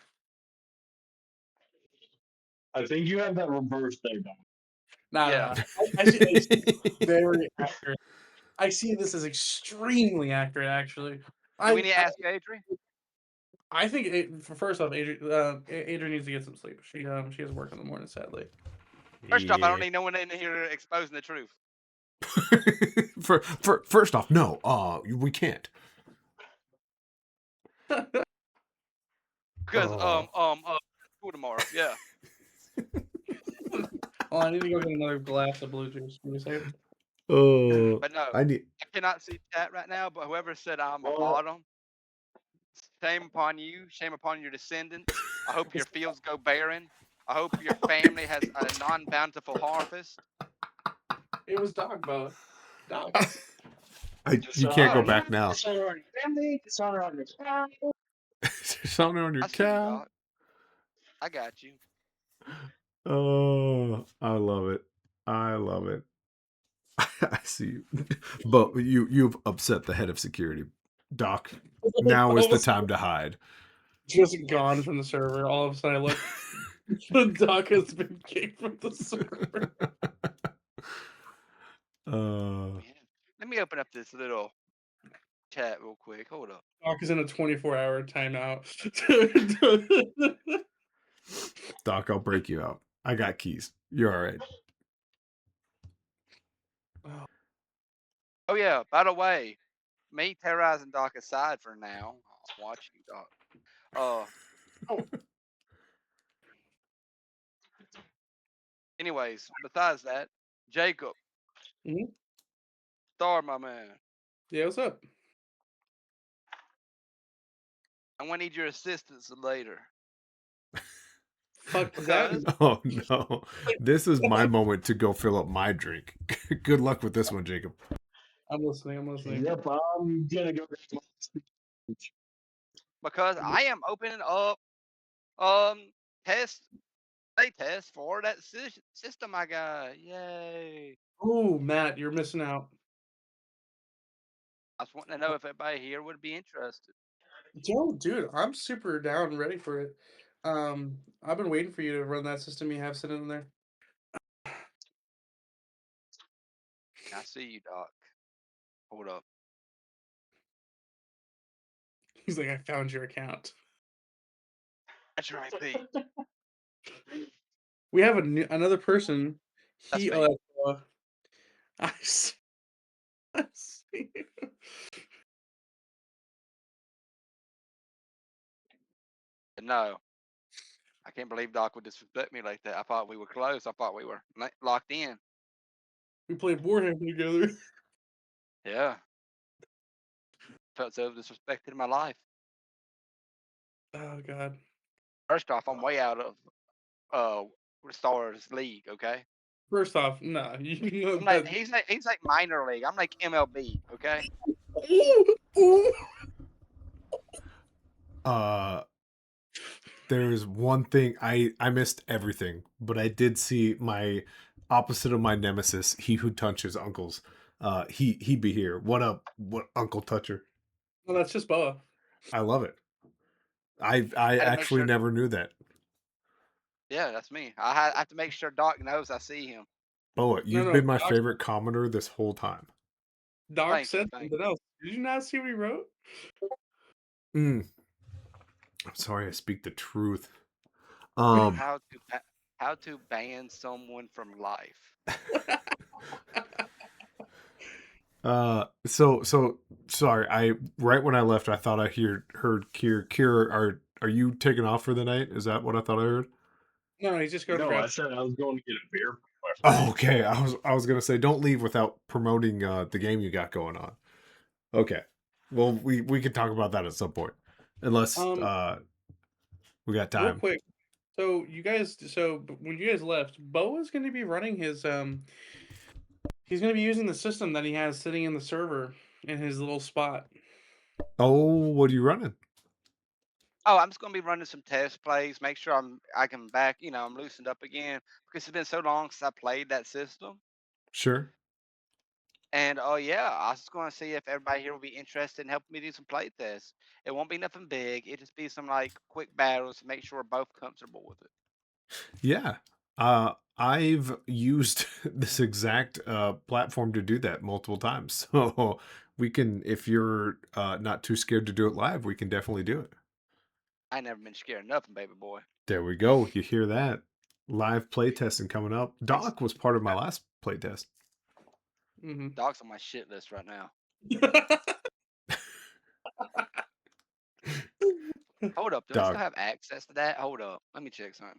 I think you have that reversed there, Don. No, no, Yeah. no. I see this very accurate. I see this as extremely accurate, actually. Do we I need to ask Adri? I think first off, Adrian needs to get some sleep. She has work in the morning, sadly. First off, I don't Yeah. need no one in here exposing the truth. First off, no, we can't. Because Oh. school tomorrow. Yeah. Oh, I need to go get another glass of blue juice. Give me a second. Oh, But no, I need. I cannot see chat right now. But whoever said I'm a Well, bottom, shame upon you. Shame upon your descendants. I hope your fields go barren. I hope your family has a non-bountiful harvest. It was dog both. Dog. You can't go dishonor, back now. dishonor on your family, dishonor on your child. Something on your I see you, cow. Doc. I got you. Oh, I love it. I love it. I see you. But you've upset the head of security. Doc, now is the time to hide. Just gone from the server. All of a sudden, I look. The dog has been kicked from the server. Uh, Man. Let me open up this little chat real quick. Hold up. Doc is in a 24-hour timeout. Doc, I'll break you out. I got keys. You're all right. Oh yeah. By the way, me terrorizing Doc aside for now. I'll watch you, Doc. Anyways, besides that, Jacob, Mhm. Star, my man. Yeah, what's up? I'm gonna need your assistance later. Fuck does that Because mean? Oh no. This is my moment to go fill up my drink. Good luck with this one, Jacob. I'm listening. I'm listening. Yep, I'm gonna go. because I am opening up test play test for that system I got. Yay. Oh, Matt, you're missing out. I was wanting to know if everybody here would be interested. Yo, dude, I'm super down and ready for it. I've been waiting for you to run that system you have sitting in there. I see you, Doc. Hold up. He's like, I found your account. That's your IP. We have another person. That's He me. I see. I see. But no, I can't believe Doc would disrespect me like that. I thought we were close. I thought we were locked in. We played Warhammer together. Yeah. Felt so disrespected in my life. Oh god. First off, I'm way out of Stars League, okay? First off, nah. You know I'm like that. he's like minor league. I'm like MLB, okay? There's one thing I missed everything, but I did see my opposite of my nemesis, he who touches uncles. He be here. What up? What Uncle Toucher? No, that's just Boa. I love it. I I had to make actually sure. never knew that. Yeah, that's me. I have to make sure Doc knows I see him. Boa, No, you've no. been my favorite commenter this whole time. Doc Thank you, said thank something else. Did you not see what he wrote? I'm sorry, I speak the truth. you. How to ban someone from life. So sorry. I right when I left, I thought I heard Kyrr. Kyrr, are you taking off for the night? Is that what I thought I heard? No, he's just going to No, grab. I said I was going to get a beer for my Oh, friend. okay. I was gonna say don't leave without promoting the game you got going on. Okay. Well, we can talk about that at some point, unless Um, we got real time. quick. So when you guys left, Bo is going to be running his he's going to be using the system that he has sitting in the server in his little spot. Oh, what are you running? Oh, I'm just gonna be running some test plays, make sure I can back, I'm loosened up again because it's been so long since I played that system. Sure. And oh yeah, I was just gonna see if everybody here will be interested in helping me do some play tests. It won't be nothing big. It just be some like quick battles to make sure we're both comfortable with it. Yeah. I've used this exact platform to do that multiple times. So we can, if you're not too scared to do it live, we can definitely do it. I ain't never been scared of nothing, baby boy. There we go. You hear that? Live playtesting coming up. Doc was part of my last playtest. Mm-hmm. Doc's on my shit list right now. Hold up, do I still Doc, have access to that? Hold up, let me check something.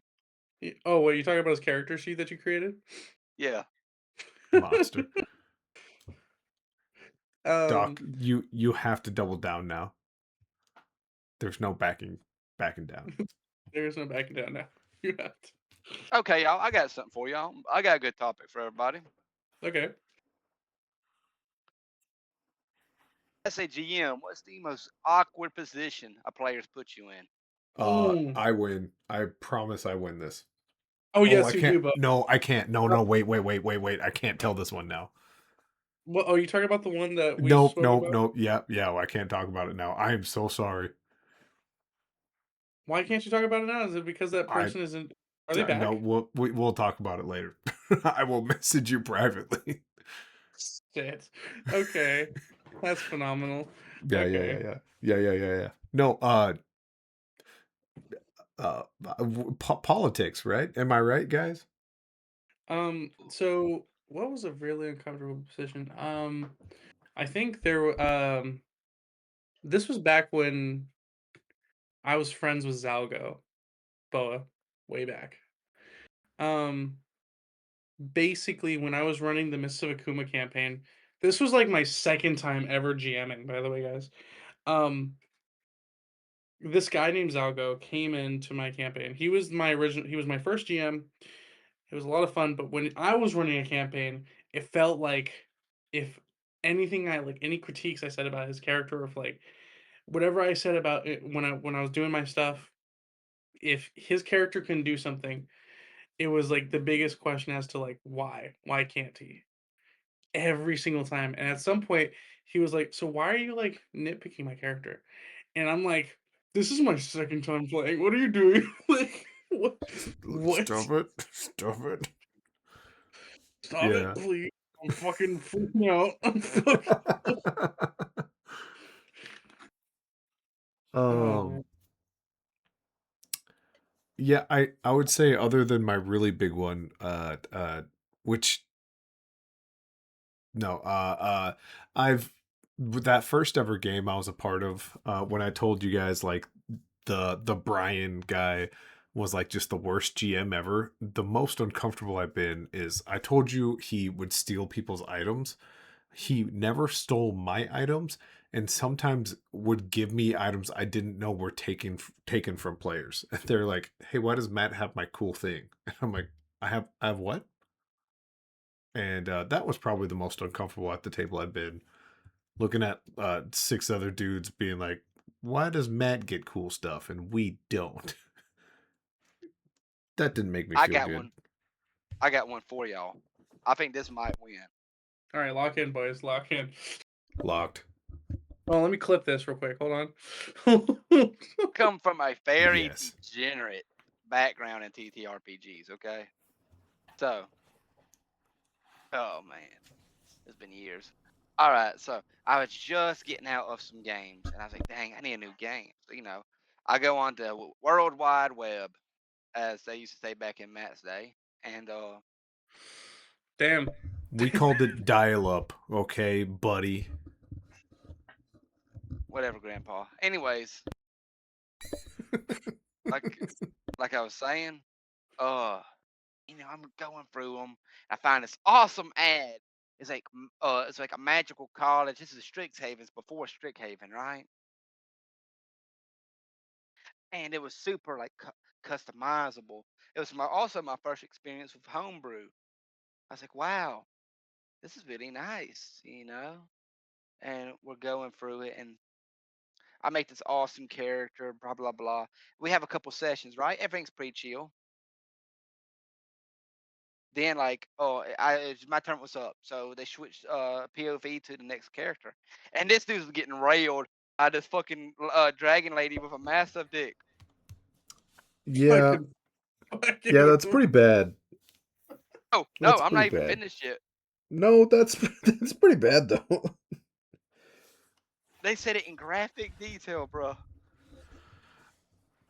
Oh, what, you talking about his character sheet that you created? Yeah, monster. Doc, Um, you have to double down now. There's no backing down. there's no backing down now. You have to. okay, y'all. I got something for y'all. I got a good topic for everybody. Okay. As a GM, what's the most awkward position a player's put you in? Mm. I win. I promise I win this. Oh, Oh, yes, I you can't. do, but No, I can't. No, wait. I can't tell this one now. what? Oh, you talking about the one that we Nope, spoke nope, about? nope. Yeah, I can't talk about it now. I am so sorry. Why can't you talk about it now? Is it because that I person isn't? Are they no. back? We'll talk about it later. I will message you privately. Shit. Okay, that's phenomenal. Okay. Yeah. No, politics, right? Am I right, guys? So what was a really uncomfortable position? I think this was back when I was friends with Zalgo, Boa, way back. Um, Basically, when I was running the Mists of Akuma campaign, this was like my second time ever GMing, by the way, guys. Um, this guy named Zalgo came into my campaign. He was my first GM. It was a lot of fun, but when I was running a campaign, it felt like if any critiques I said about his character, or if like whatever I said about it when I was doing my stuff, if his character can do something, it was like the biggest question as to like why can't he? Every single time. And at some point he was like, "So why are you like nitpicking my character?" And I'm like, "This is my second time playing. What are you doing?" Like what? What? Stop it. Stop it. Stop it, Yeah. please. I'm fucking freaking out. I'm fucking. Oh um man. yeah, I would say other than my really big one, which no, I've with that first ever game I was a part of, when I told you guys like the Brian guy was like just the worst GM ever. The most uncomfortable I've been is I told you he would steal people's items. He never stole my items, and sometimes would give me items I didn't know were taken from players. And they're like, "Hey, why does Matt have my cool thing?" And I'm like, I have what?" And that was probably the most uncomfortable at the table I've been, looking at six other dudes being like, "Why does Matt get cool stuff and we don't?" That didn't make me I feel got good. one. I got one for y'all. I think this might win. All right, lock in, boys. Lock in. Locked. Oh, let me clip this real quick. Hold on. Come from a very Yes. degenerate background in TTRPGs. Okay, so oh man, it's been years. All right, so I was just getting out of some games, and I was like, "Dang, I need a new game." So, I go on to World Wide Web, as they used to say back in Matt's day, and Damn. We called it dial up, okay, buddy. whatever, Grandpa. Anyways, like like I was saying, uh, I'm going through them. I find this awesome ad. It's like a magical college. This is Strixhaven's before Strixhaven, right? And it was super like customizable. It was also my first experience with homebrew. I was like, wow, this is really nice. And we're going through it, and I make this awesome character, blah blah blah. We have a couple sessions, right? Everything's pretty chill. Then like, my turn was up, so they switched POV to the next character, and this dude was getting railed by this fucking dragon lady with a massive dick. Yeah, Fucking. yeah, that's pretty bad. No, That's I'm pretty not even bad. finished yet. No, that's that's pretty bad though. They said it in graphic detail, bro.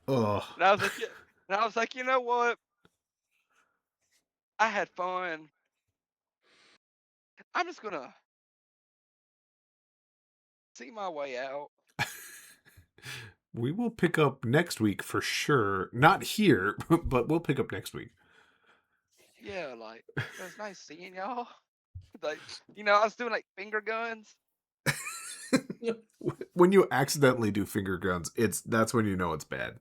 Oh, And I was like, yeah. And I was like, you know what? I had fun. I'm just gonna see my way out. we will pick up next week for sure. Not here, but we'll pick up next week. Yeah, like it was nice seeing y'all. Like, I was doing like finger guns. When you accidentally do finger guns, that's when you know it's bad.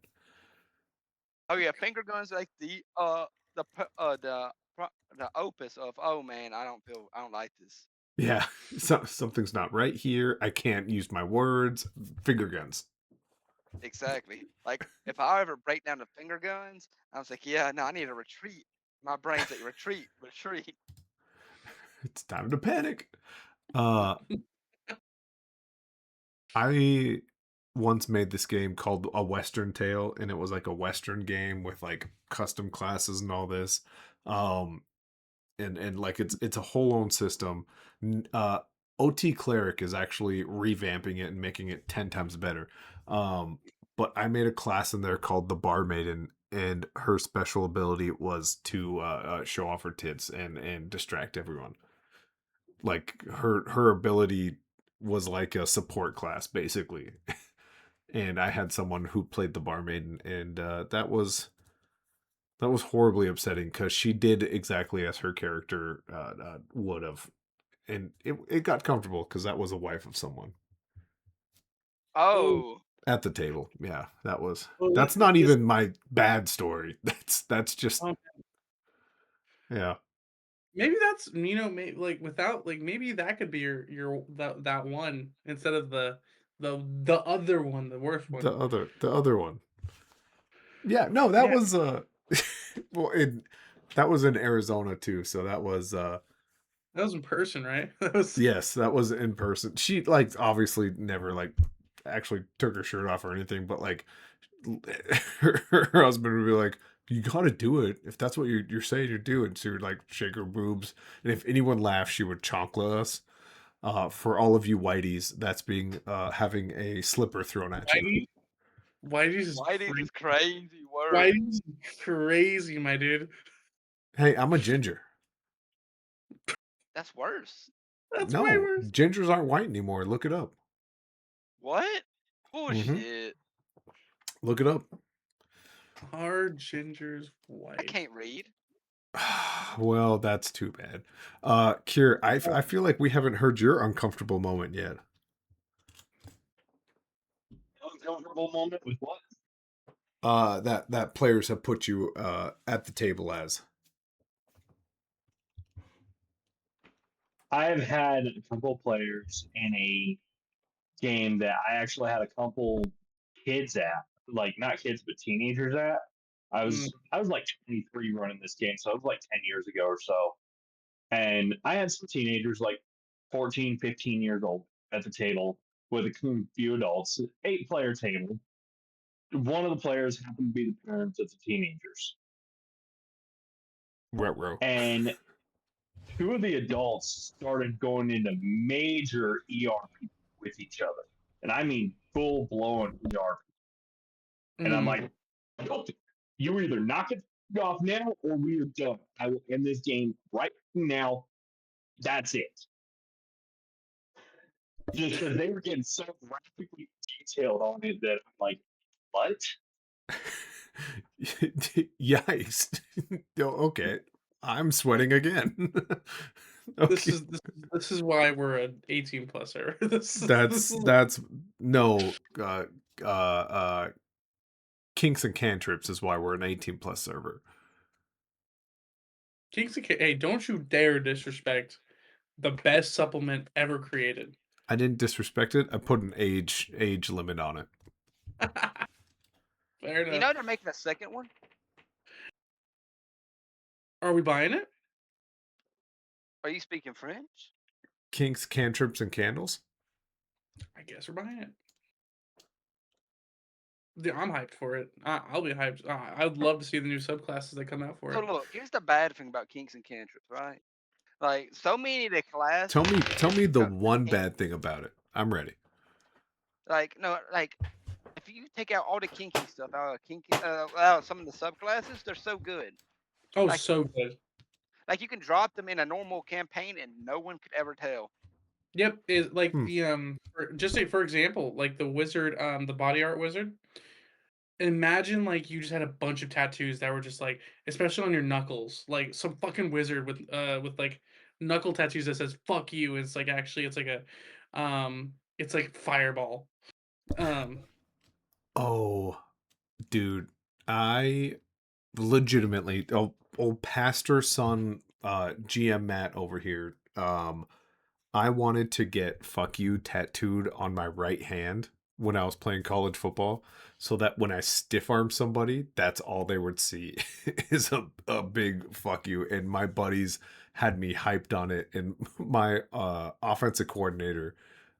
Oh yeah, finger guns like the p- the pro- the opus of, oh man, I don't like this. Yeah, something's not right here. I can't use my words. Finger guns. Exactly. Like if I ever break down the finger guns, I was like, yeah, no, I need to retreat. My brain's like, retreat, retreat. It's time to panic. Uh, I once made this game called A Western Tale, and it was like a Western game with like custom classes and all this. Um, and like it's a whole own system. OT Cleric is actually revamping it and making it 10 times better. Um, but I made a class in there called the Barmaiden, and her special ability was to show off her tits and distract everyone. Like her ability was like a support class basically. And I had someone who played the Barmaiden, and that was horribly upsetting because she did exactly as her character would have, and it got comfortable because that was a wife of someone Oh, Oh, at the table. Yeah, well, that's not this, even my bad story. That's just um, yeah. maybe that's maybe like without like maybe that could be your that one instead of the other one, the worst one. The other one. Yeah, no, that Yeah, was well, that was in Arizona too. So that was that was in person, right? That was yes, that was in person. She like obviously never like actually took her shirt off or anything, but like her husband would be like, "You got to do it if that's what you're saying you're doing." She would like shake her boobs, and if anyone laughed, she would chonkla us. For all of you whiteys, that's being having a slipper thrown at you. Whitey. Whitey's is Whitey's is crazy word. Whitey's crazy, my dude. Hey, I'm a ginger. That's worse. That's way No, worse. gingers aren't white anymore. Look it up. What? Mm-hmm. Bullshit. Look it up. Are gingers I white? can't read. Well, that's too bad. Kyrr, I feel like we haven't heard your uncomfortable moment yet. Uncomfortable moment with what? That players have put you at the table as. I've had a couple players in a game that I actually had a couple kids at, like not kids but teenagers at. I Mm, was I was like 23 running this game, so it was like 10 years ago or so. And I had some teenagers like 14, 15 years old at the table with a few adults, 8-player table. One of the players happened to be the parents of the teenagers. Ruh-roh. And two of the adults started going into major ERP with each other. And I mean full blown ERP. And I'm mm. like, you either knock it off now or we are done. I will end this game right now. That's it. Just because they were getting so graphically detailed on it that I'm like, what? Yikes. Okay. I'm sweating again. This Okay. is this is why we're an 18 plus server. This is That's no kinks and cantrips is why we're an 18 plus server. Kings of Hey, don't you dare disrespect the best supplement ever created. I didn't disrespect it. I put an age limit on it. Fair You enough. know they're making a second one? Are we buying it? Are you speaking French? Kinks, cantrips, and candles. I guess we're buying it. I'm hyped for it. I'll be hyped. I'd love to see the new subclasses that come out for So it. look, here's the bad thing about kinks and cantrips, right? Like so many of the Tell classes, me the no, one and, bad thing about it. I'm ready. like no, like if you take out all the kinky stuff out of some of the subclasses, they're so good. Oh, Like so good. like you can drop them in a normal campaign and no one could ever tell. Yep, is like Hmm. the just say for example, like the wizard, the body art wizard. Imagine like you just had a bunch of tattoos that were just like, especially on your knuckles, like some fucking wizard with like knuckle tattoos that says "fuck you." It's like actually it's like fireball. Um, Oh, dude, I legitimately, old pastor son, GM Matt over here. I wanted to get "fuck you" tattooed on my right hand when I was playing college football, so that when I stiff arm somebody, that's all they would see is a big "fuck you." And my buddies had me hyped on it, and my offensive coordinator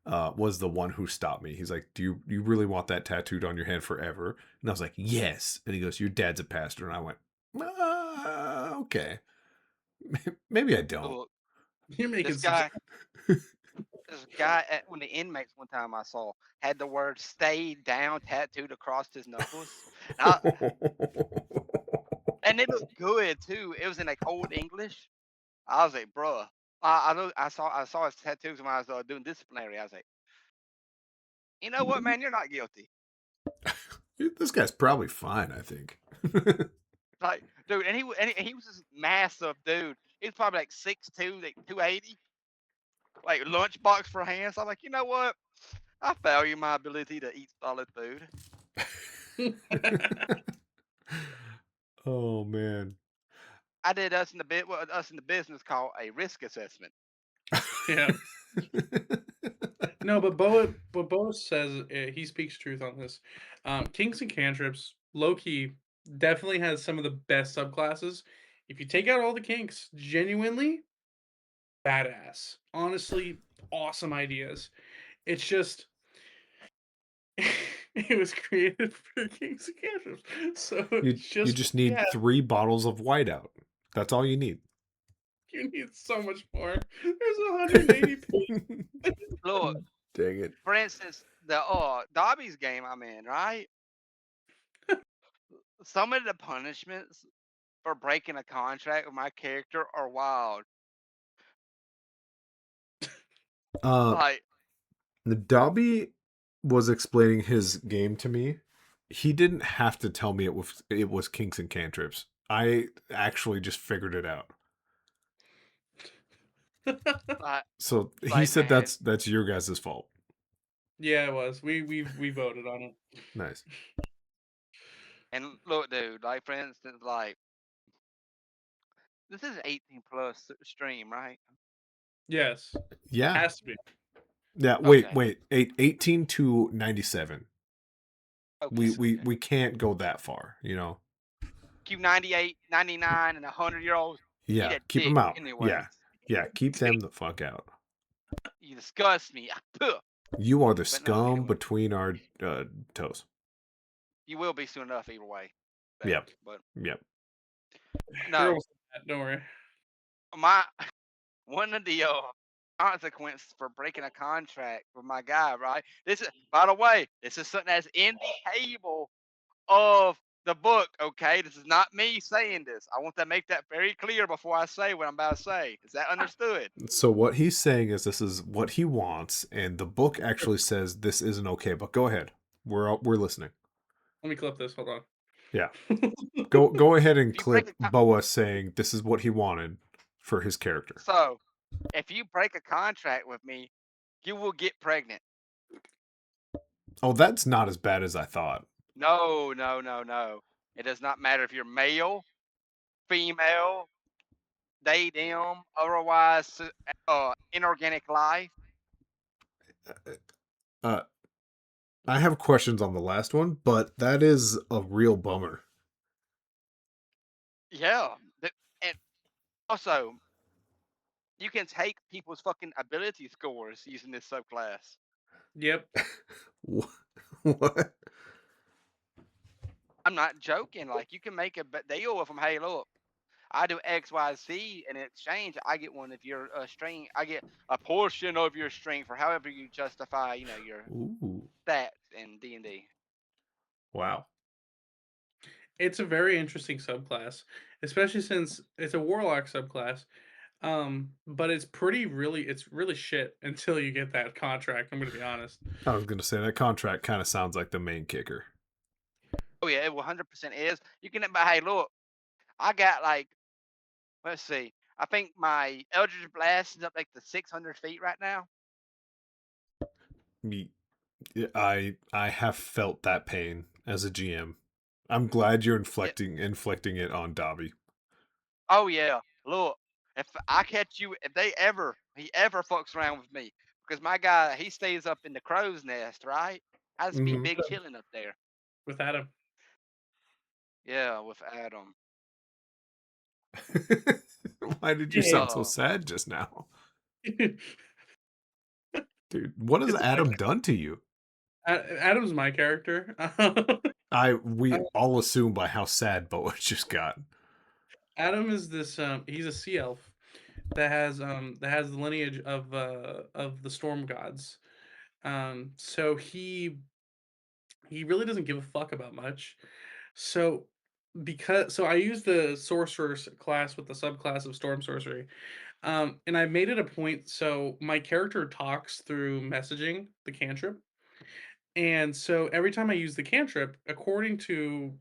was the one who stopped me. He's like, "Do you really want that tattooed on your hand forever?" And I was like, "Yes." And he goes, "Your dad's a pastor," and I went, "Okay, maybe I don't." Look, you're making this some guy, when the inmates one time I saw had the word "stay down" tattooed across his knuckles, and, and it looked good too. It was in like old English. I was like, bruh. I know I saw his tattoos when I was doing disciplinary. I was like, you know what, man, you're not guilty. This guy's probably fine, I think. Like, dude, and he was this massive dude. He was probably like 6'2", like 280, like lunchbox for hands. I'm like, you know what? I value my ability to eat solid food. Oh man. I did us in the bit what us in the business call a risk assessment. yeah. No, but Boa says he speaks truth on this. Kinks and cantrips, low key, definitely has some of the best subclasses. If you take out all the kinks, genuinely badass. Honestly, awesome ideas. It's just it was created for kinks and cantrips, so you it's you just just need yeah. 3 bottles of whiteout. That's all you need. You need so much more. There's 180 pages. Look, Dang it. for instance, the Dobby's game I'm in, right? Some of the punishments for breaking a contract with my character are wild. Uh Like, Dobby was explaining his game to me. He didn't have to tell me it was kinks and cantrips. I actually just figured it out. like, So he like, said man, that's your guys' fault. Yeah, it was. We voted on it. Nice. and look, dude, like for instance, like this is 18 plus stream, right? Yes, Yeah. has to be. Yeah, Okay, wait. 18 to 97. okay, We can't go that far, you know. Q 98, 99, and 100-year-olds eat Yeah, a keep dick them out. Yeah. anyways. Yeah, keep them the fuck out. You disgust me. Puh. You are the But no, scum anyway, between our toes. you will be soon enough either way. Bet. Yep. But Yep. You're no, almost at that, don't worry. my one of the consequences for breaking a contract with my guy, right? This is, by the way, this is something that's in the table of the book. Okay, this is not me saying this. I want to make that very clear before I say what I'm about to say. Is that understood? So what he's saying is this is what he wants, and the book actually says this isn't okay. But go ahead, we're listening. Let me clip this. Hold on. Yeah, go ahead and If you break clip a Boa saying this is what he wanted for his character. so, if you break a contract with me, you will get pregnant. Oh, that's not as bad as I thought. No, no, no, no. It does not matter if you're male, female, they, them, otherwise, inorganic life. Uh, I have questions on the last one, but that is a real bummer. Yeah. And also, you can take people's fucking ability scores using this subclass. Yep. What? I'm not joking. Like you can make a deal with them. Hey, look, I do X, Y, Z, and in exchange, I get one of your string. I get a portion of your string for however you justify, your Ooh, stats in D&D. wow. It's a very interesting subclass, especially since it's a warlock subclass. But it's really shit until you get that contract. I'm gonna be honest. I was gonna say that contract kind of sounds like the main kicker. Oh yeah, it 100% is. You can, but hey, look, I got like, let's see, I think my Eldritch Blast is up like the 600 feet right now. Me, I have felt that pain as a GM. I'm glad you're Yeah. inflicting it on Dobby. Oh yeah. Look, if I catch you, if he ever fucks around with me, because my guy he stays up in the crow's nest, right? I just be Mm-hmm. big chilling up there. With Adam. Yeah, with Adam. Why did you Yeah. sound so sad just now, it's dude? What has okay. Adam done to you? Adam's my character. We all assume by how sad Boa just got. Adam is this he's a sea elf that has the lineage of the storm gods. So he really doesn't give a fuck about much. So I use the sorcerer class with the subclass of storm sorcery. And I made it a point so my character talks through messaging the cantrip. And so every time I use the cantrip, according to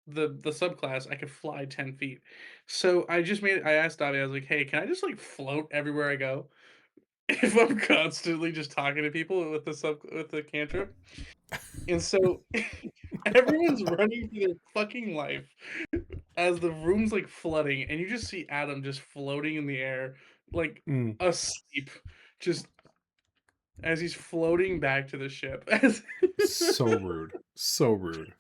the subclass, I could fly 10 feet. So I asked Dobby, I was like, hey, can I just like float everywhere I go? If I'm constantly just talking to people with the cantrip. And so everyone's running for their fucking life as the room's like flooding, and you just see Adam just floating in the air, like Mm, asleep, just as he's floating back to the ship. so rude. So rude.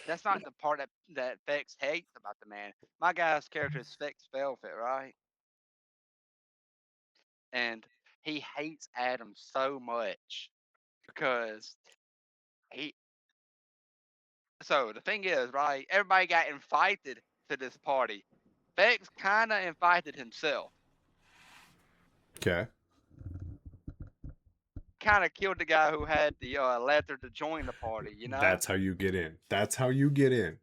That's not the part that Fex hates about the man. My guy's character is Fex Velvet, right? And he hates Adam so much because he. So the thing is, right? Everybody got invited to this party. Fex kind of invited himself. Okay. Kind of killed the guy who had the letter to join the party. That's how you get in. That's how you get in.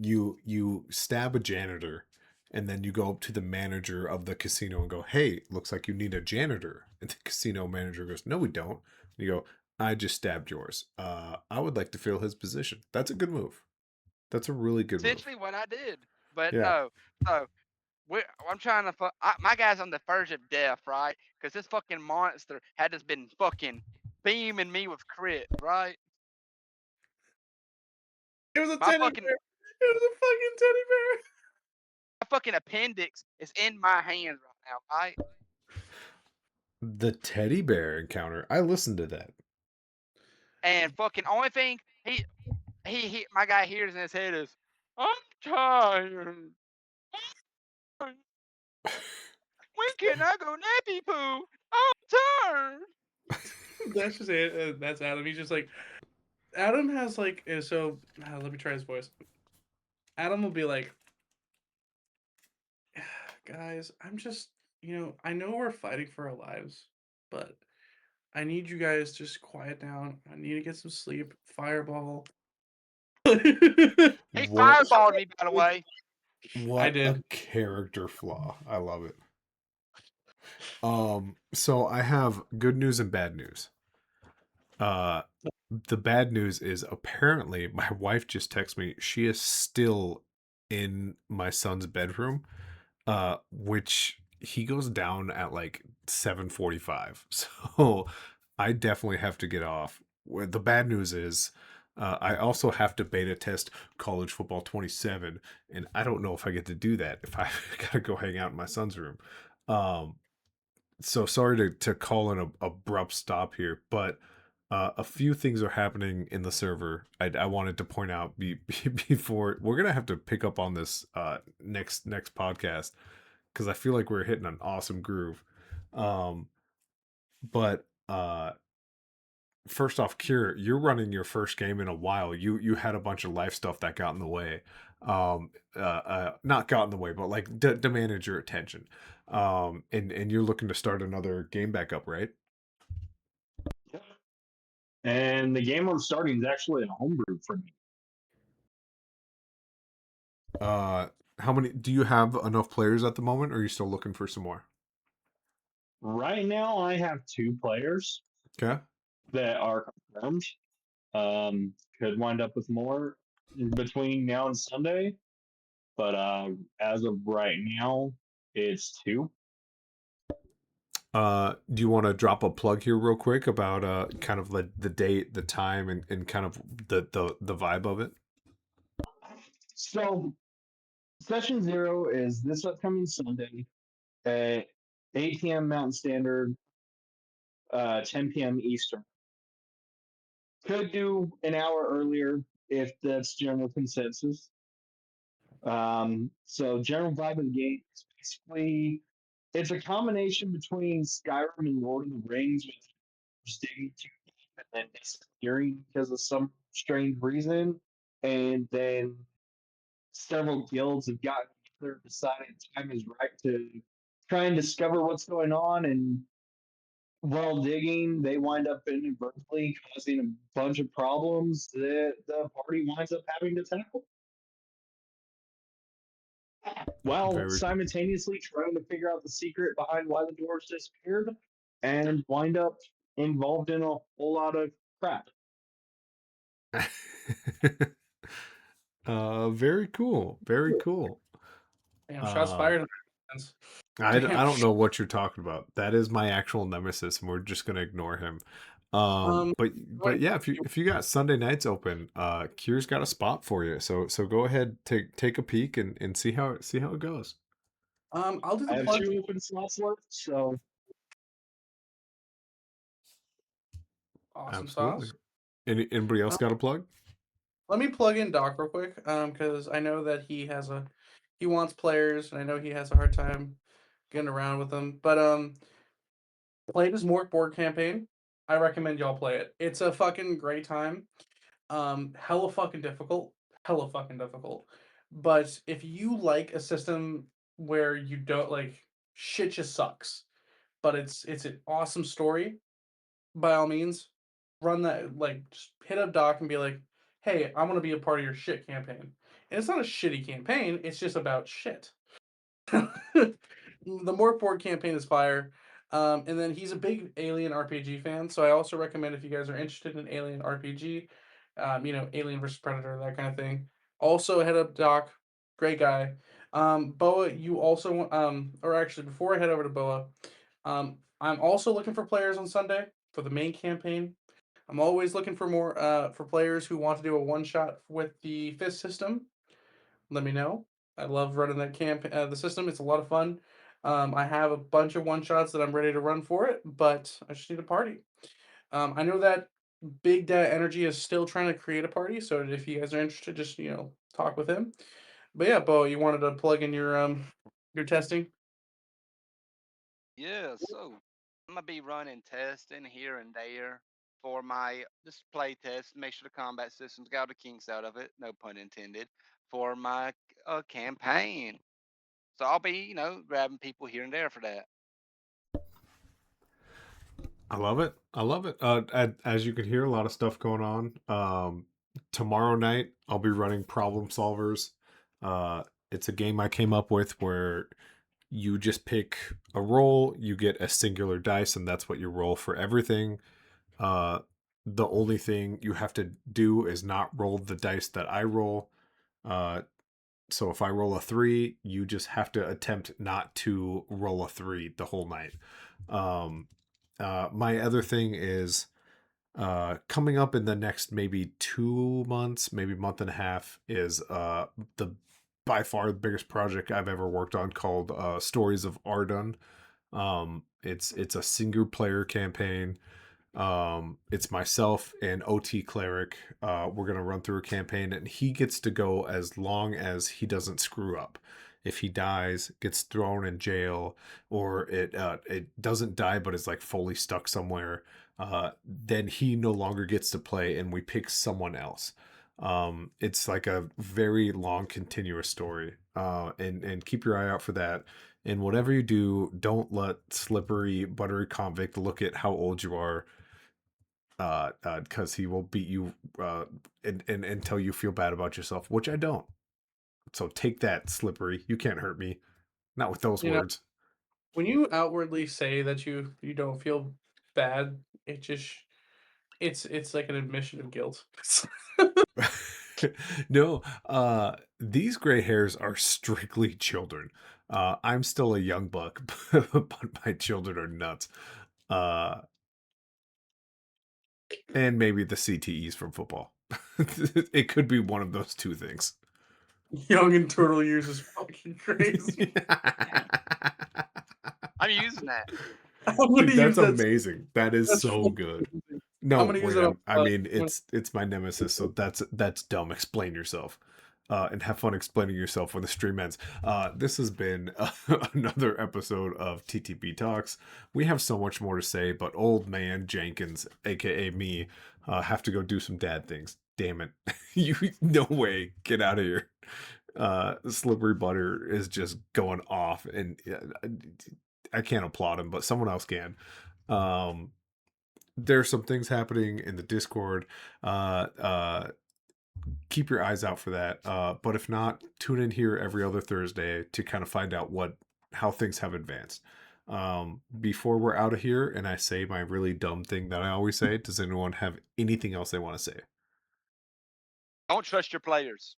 You stab a janitor, and then you go up to the manager of the casino and go, "Hey, looks like you need a janitor." And the casino manager goes, "No, we don't." And you go, "I just stabbed yours. I would like to fill his position." That's a good move. That's a really good move. Essentially what I did. But Yeah. no, so I'm trying to my guy's on the verge of death, right? Because this fucking monster had just been fucking beaming me with crits, right? It was a My teddy fucking bear. It was a fucking teddy bear. my fucking appendix is in my hands right now, right? The teddy bear encounter. I listened to that. And fucking only thing my guy hears in his head is, I'm tired. When can I go nappy poo? I'm tired. That's just it. That's Adam. He's just like Adam has like let me try his voice. Adam will be like, guys, I'm just I know we're fighting for our lives, but I need you guys to just quiet down. I need to get some sleep. Fireball. He What fireballed me, by the way. I what a did. character flaw. I love it. So I have good news and bad news. Uh the bad news is apparently my wife just texted me she is still in my son's bedroom, which he goes down at like 7:45. So I definitely have to get off. The bad news is I also have to beta test college football 27, and I don't know if I get to do that if I gotta go hang out in my son's room. Um, so sorry to call an abrupt stop here, but a few things are happening in the server. I wanted to point out before we're gonna have to pick up on this next podcast because I feel like we're hitting an awesome groove. But first off, Kyrr, you're running your first game in a while. You had a bunch of life stuff that got in the way. Not got in the way, but like demanded your attention. And you're looking to start another game back up, right? And the game I'm starting is actually a homebrew for me. How many do you have enough players at the moment, or are you still looking for some more? Right now, I have 2 players Okay. that are confirmed. Could wind up with more between now and Sunday, but as of right now, it's 2. Do you want to drop a plug here real quick about kind of like the date, the time, and kind of the vibe of it? So, session 0 is this upcoming Sunday at 8 p.m. Mountain Standard, 10 p.m. Eastern. Could do an hour earlier if that's general consensus. So general vibe of the game is basically it's a combination between Skyrim and Lord of the Rings, with just digging too deep and then disappearing because of some strange reason, and then several guilds have gotten together, decided time is right to try and discover what's going on, and while digging, they wind up inadvertently causing a bunch of problems that the party winds up having to tackle, while Very simultaneously trying to figure out the secret behind why the doors disappeared and wind up involved in a whole lot of crap. Very cool. Very cool. Damn, shots Um, fired. I Damn. don't know what you're talking about. That is my actual nemesis, and we're just gonna ignore him. Um, But wait, yeah, if you got Sunday nights open, Kyr's got a spot for you. So go ahead, take a peek and see how it goes. I'll do I the have plug. 2 open slots left, so Awesome Absolutely. sauce. Anybody else Um, got a plug? let me plug in Doc real quick, because I know that he wants players, and I know he has a hard time getting around with them. But play this Mork board campaign. I recommend y'all play it. It's a fucking great time. Hella fucking difficult. Hella fucking difficult. But if you like a system where you don't like shit just sucks, but it's an awesome story, by all means, run that, like, just hit up Doc and be like, hey, I want to be a part of your shit campaign. And it's not a shitty campaign, it's just about shit. The Morkboard campaign is fire. And then he's a big Alien RPG fan, so I also recommend, if you guys are interested in Alien RPG, Alien versus Predator, that kind of thing. Also, head up Doc, great guy. Boa, you also or actually, before I head over to Boa, I'm also looking for players on Sunday for the main campaign. I'm always looking for more for players who want to do a one shot with the Fist system. Let me know. I love running that the system. It's a lot of fun. I have a bunch of one shots that I'm ready to run for it, but I just need a party. I know that Big Dad Energy is still trying to create a party, so if you guys are interested, just talk with him. But yeah, Bo, you wanted to plug in your testing. Yeah, so I'm gonna be running testing here and there for my just play test, make sure the combat system's got the kinks out of it, no pun intended, for my campaign. So I'll be, grabbing people here and there for that. I love it. I love it. As you can hear, a lot of stuff going on. Tomorrow night, I'll be running Problem Solvers. Uh, it's a game I came up with where you just pick a roll, you get a singular dice, and that's what you roll for everything. Uh, the only thing you have to do is not roll the dice that I roll. Uh, so if I roll a 3, you just have to attempt not to roll a 3 the whole night. Um, my other thing is coming up in the next maybe 2 months, maybe month and a half, is the by far the biggest project I've ever worked on, called Stories of Ardun. It's a single player campaign. It's myself and OT Cleric. We're gonna run through a campaign, and he gets to go as long as he doesn't screw up. if he dies, gets thrown in jail, or it doesn't die but is like fully stuck somewhere, then he no longer gets to play, and we pick someone else. It's like a very long, continuous story. And keep your eye out for that. And whatever you do, don't let slippery, buttery convict look at how old you are, because he will beat you, and until you feel bad about yourself, which I don't. So take that, slippery. You can't hurt me. Not with those You know, words. when you outwardly say that you don't feel bad, it's like an admission of guilt. No, these gray hairs are strictly children. I'm still a young buck, but my children are nuts. Uh, and maybe the CTEs from football. It could be one of those two things. Young in turtle years is fucking crazy. I'm using that. I'm gonna Dude, that's use that. amazing. That is That's so fucking good. amazing. I'm No, gonna use wait. it on. I mean, When- it's my nemesis, so that's dumb. Explain yourself, and have fun explaining yourself when the stream ends. This has been another episode of TTB Talks. We have so much more to say, but old man Jenkins, aka me, have to go do some dad things. Damn it! You, no way, get out of here. Slippery Butter is just going off, and I can't applaud him, but someone else can. Um, there's some things happening in the Discord. Uh, uh, keep your eyes out for that. But if not, tune in here every other Thursday to kind of find out how things have advanced. Before we're out of here, and I say my really dumb thing that I always say, does anyone have anything else they want to say? Don't trust your players.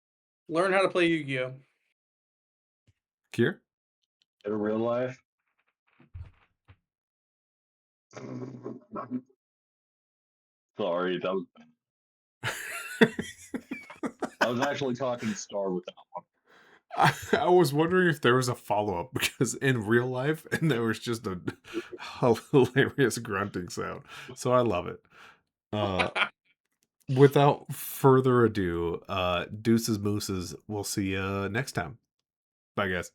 Learn how to play Yu-Gi-Oh. Kier? In real life. Sorry, I was actually talking to Star with that one. I was wondering if there was a follow up, because in real life, and there was just a hilarious grunting sound. So I love it. Without further ado, deuces mooses. We'll see you next time. Bye, guys.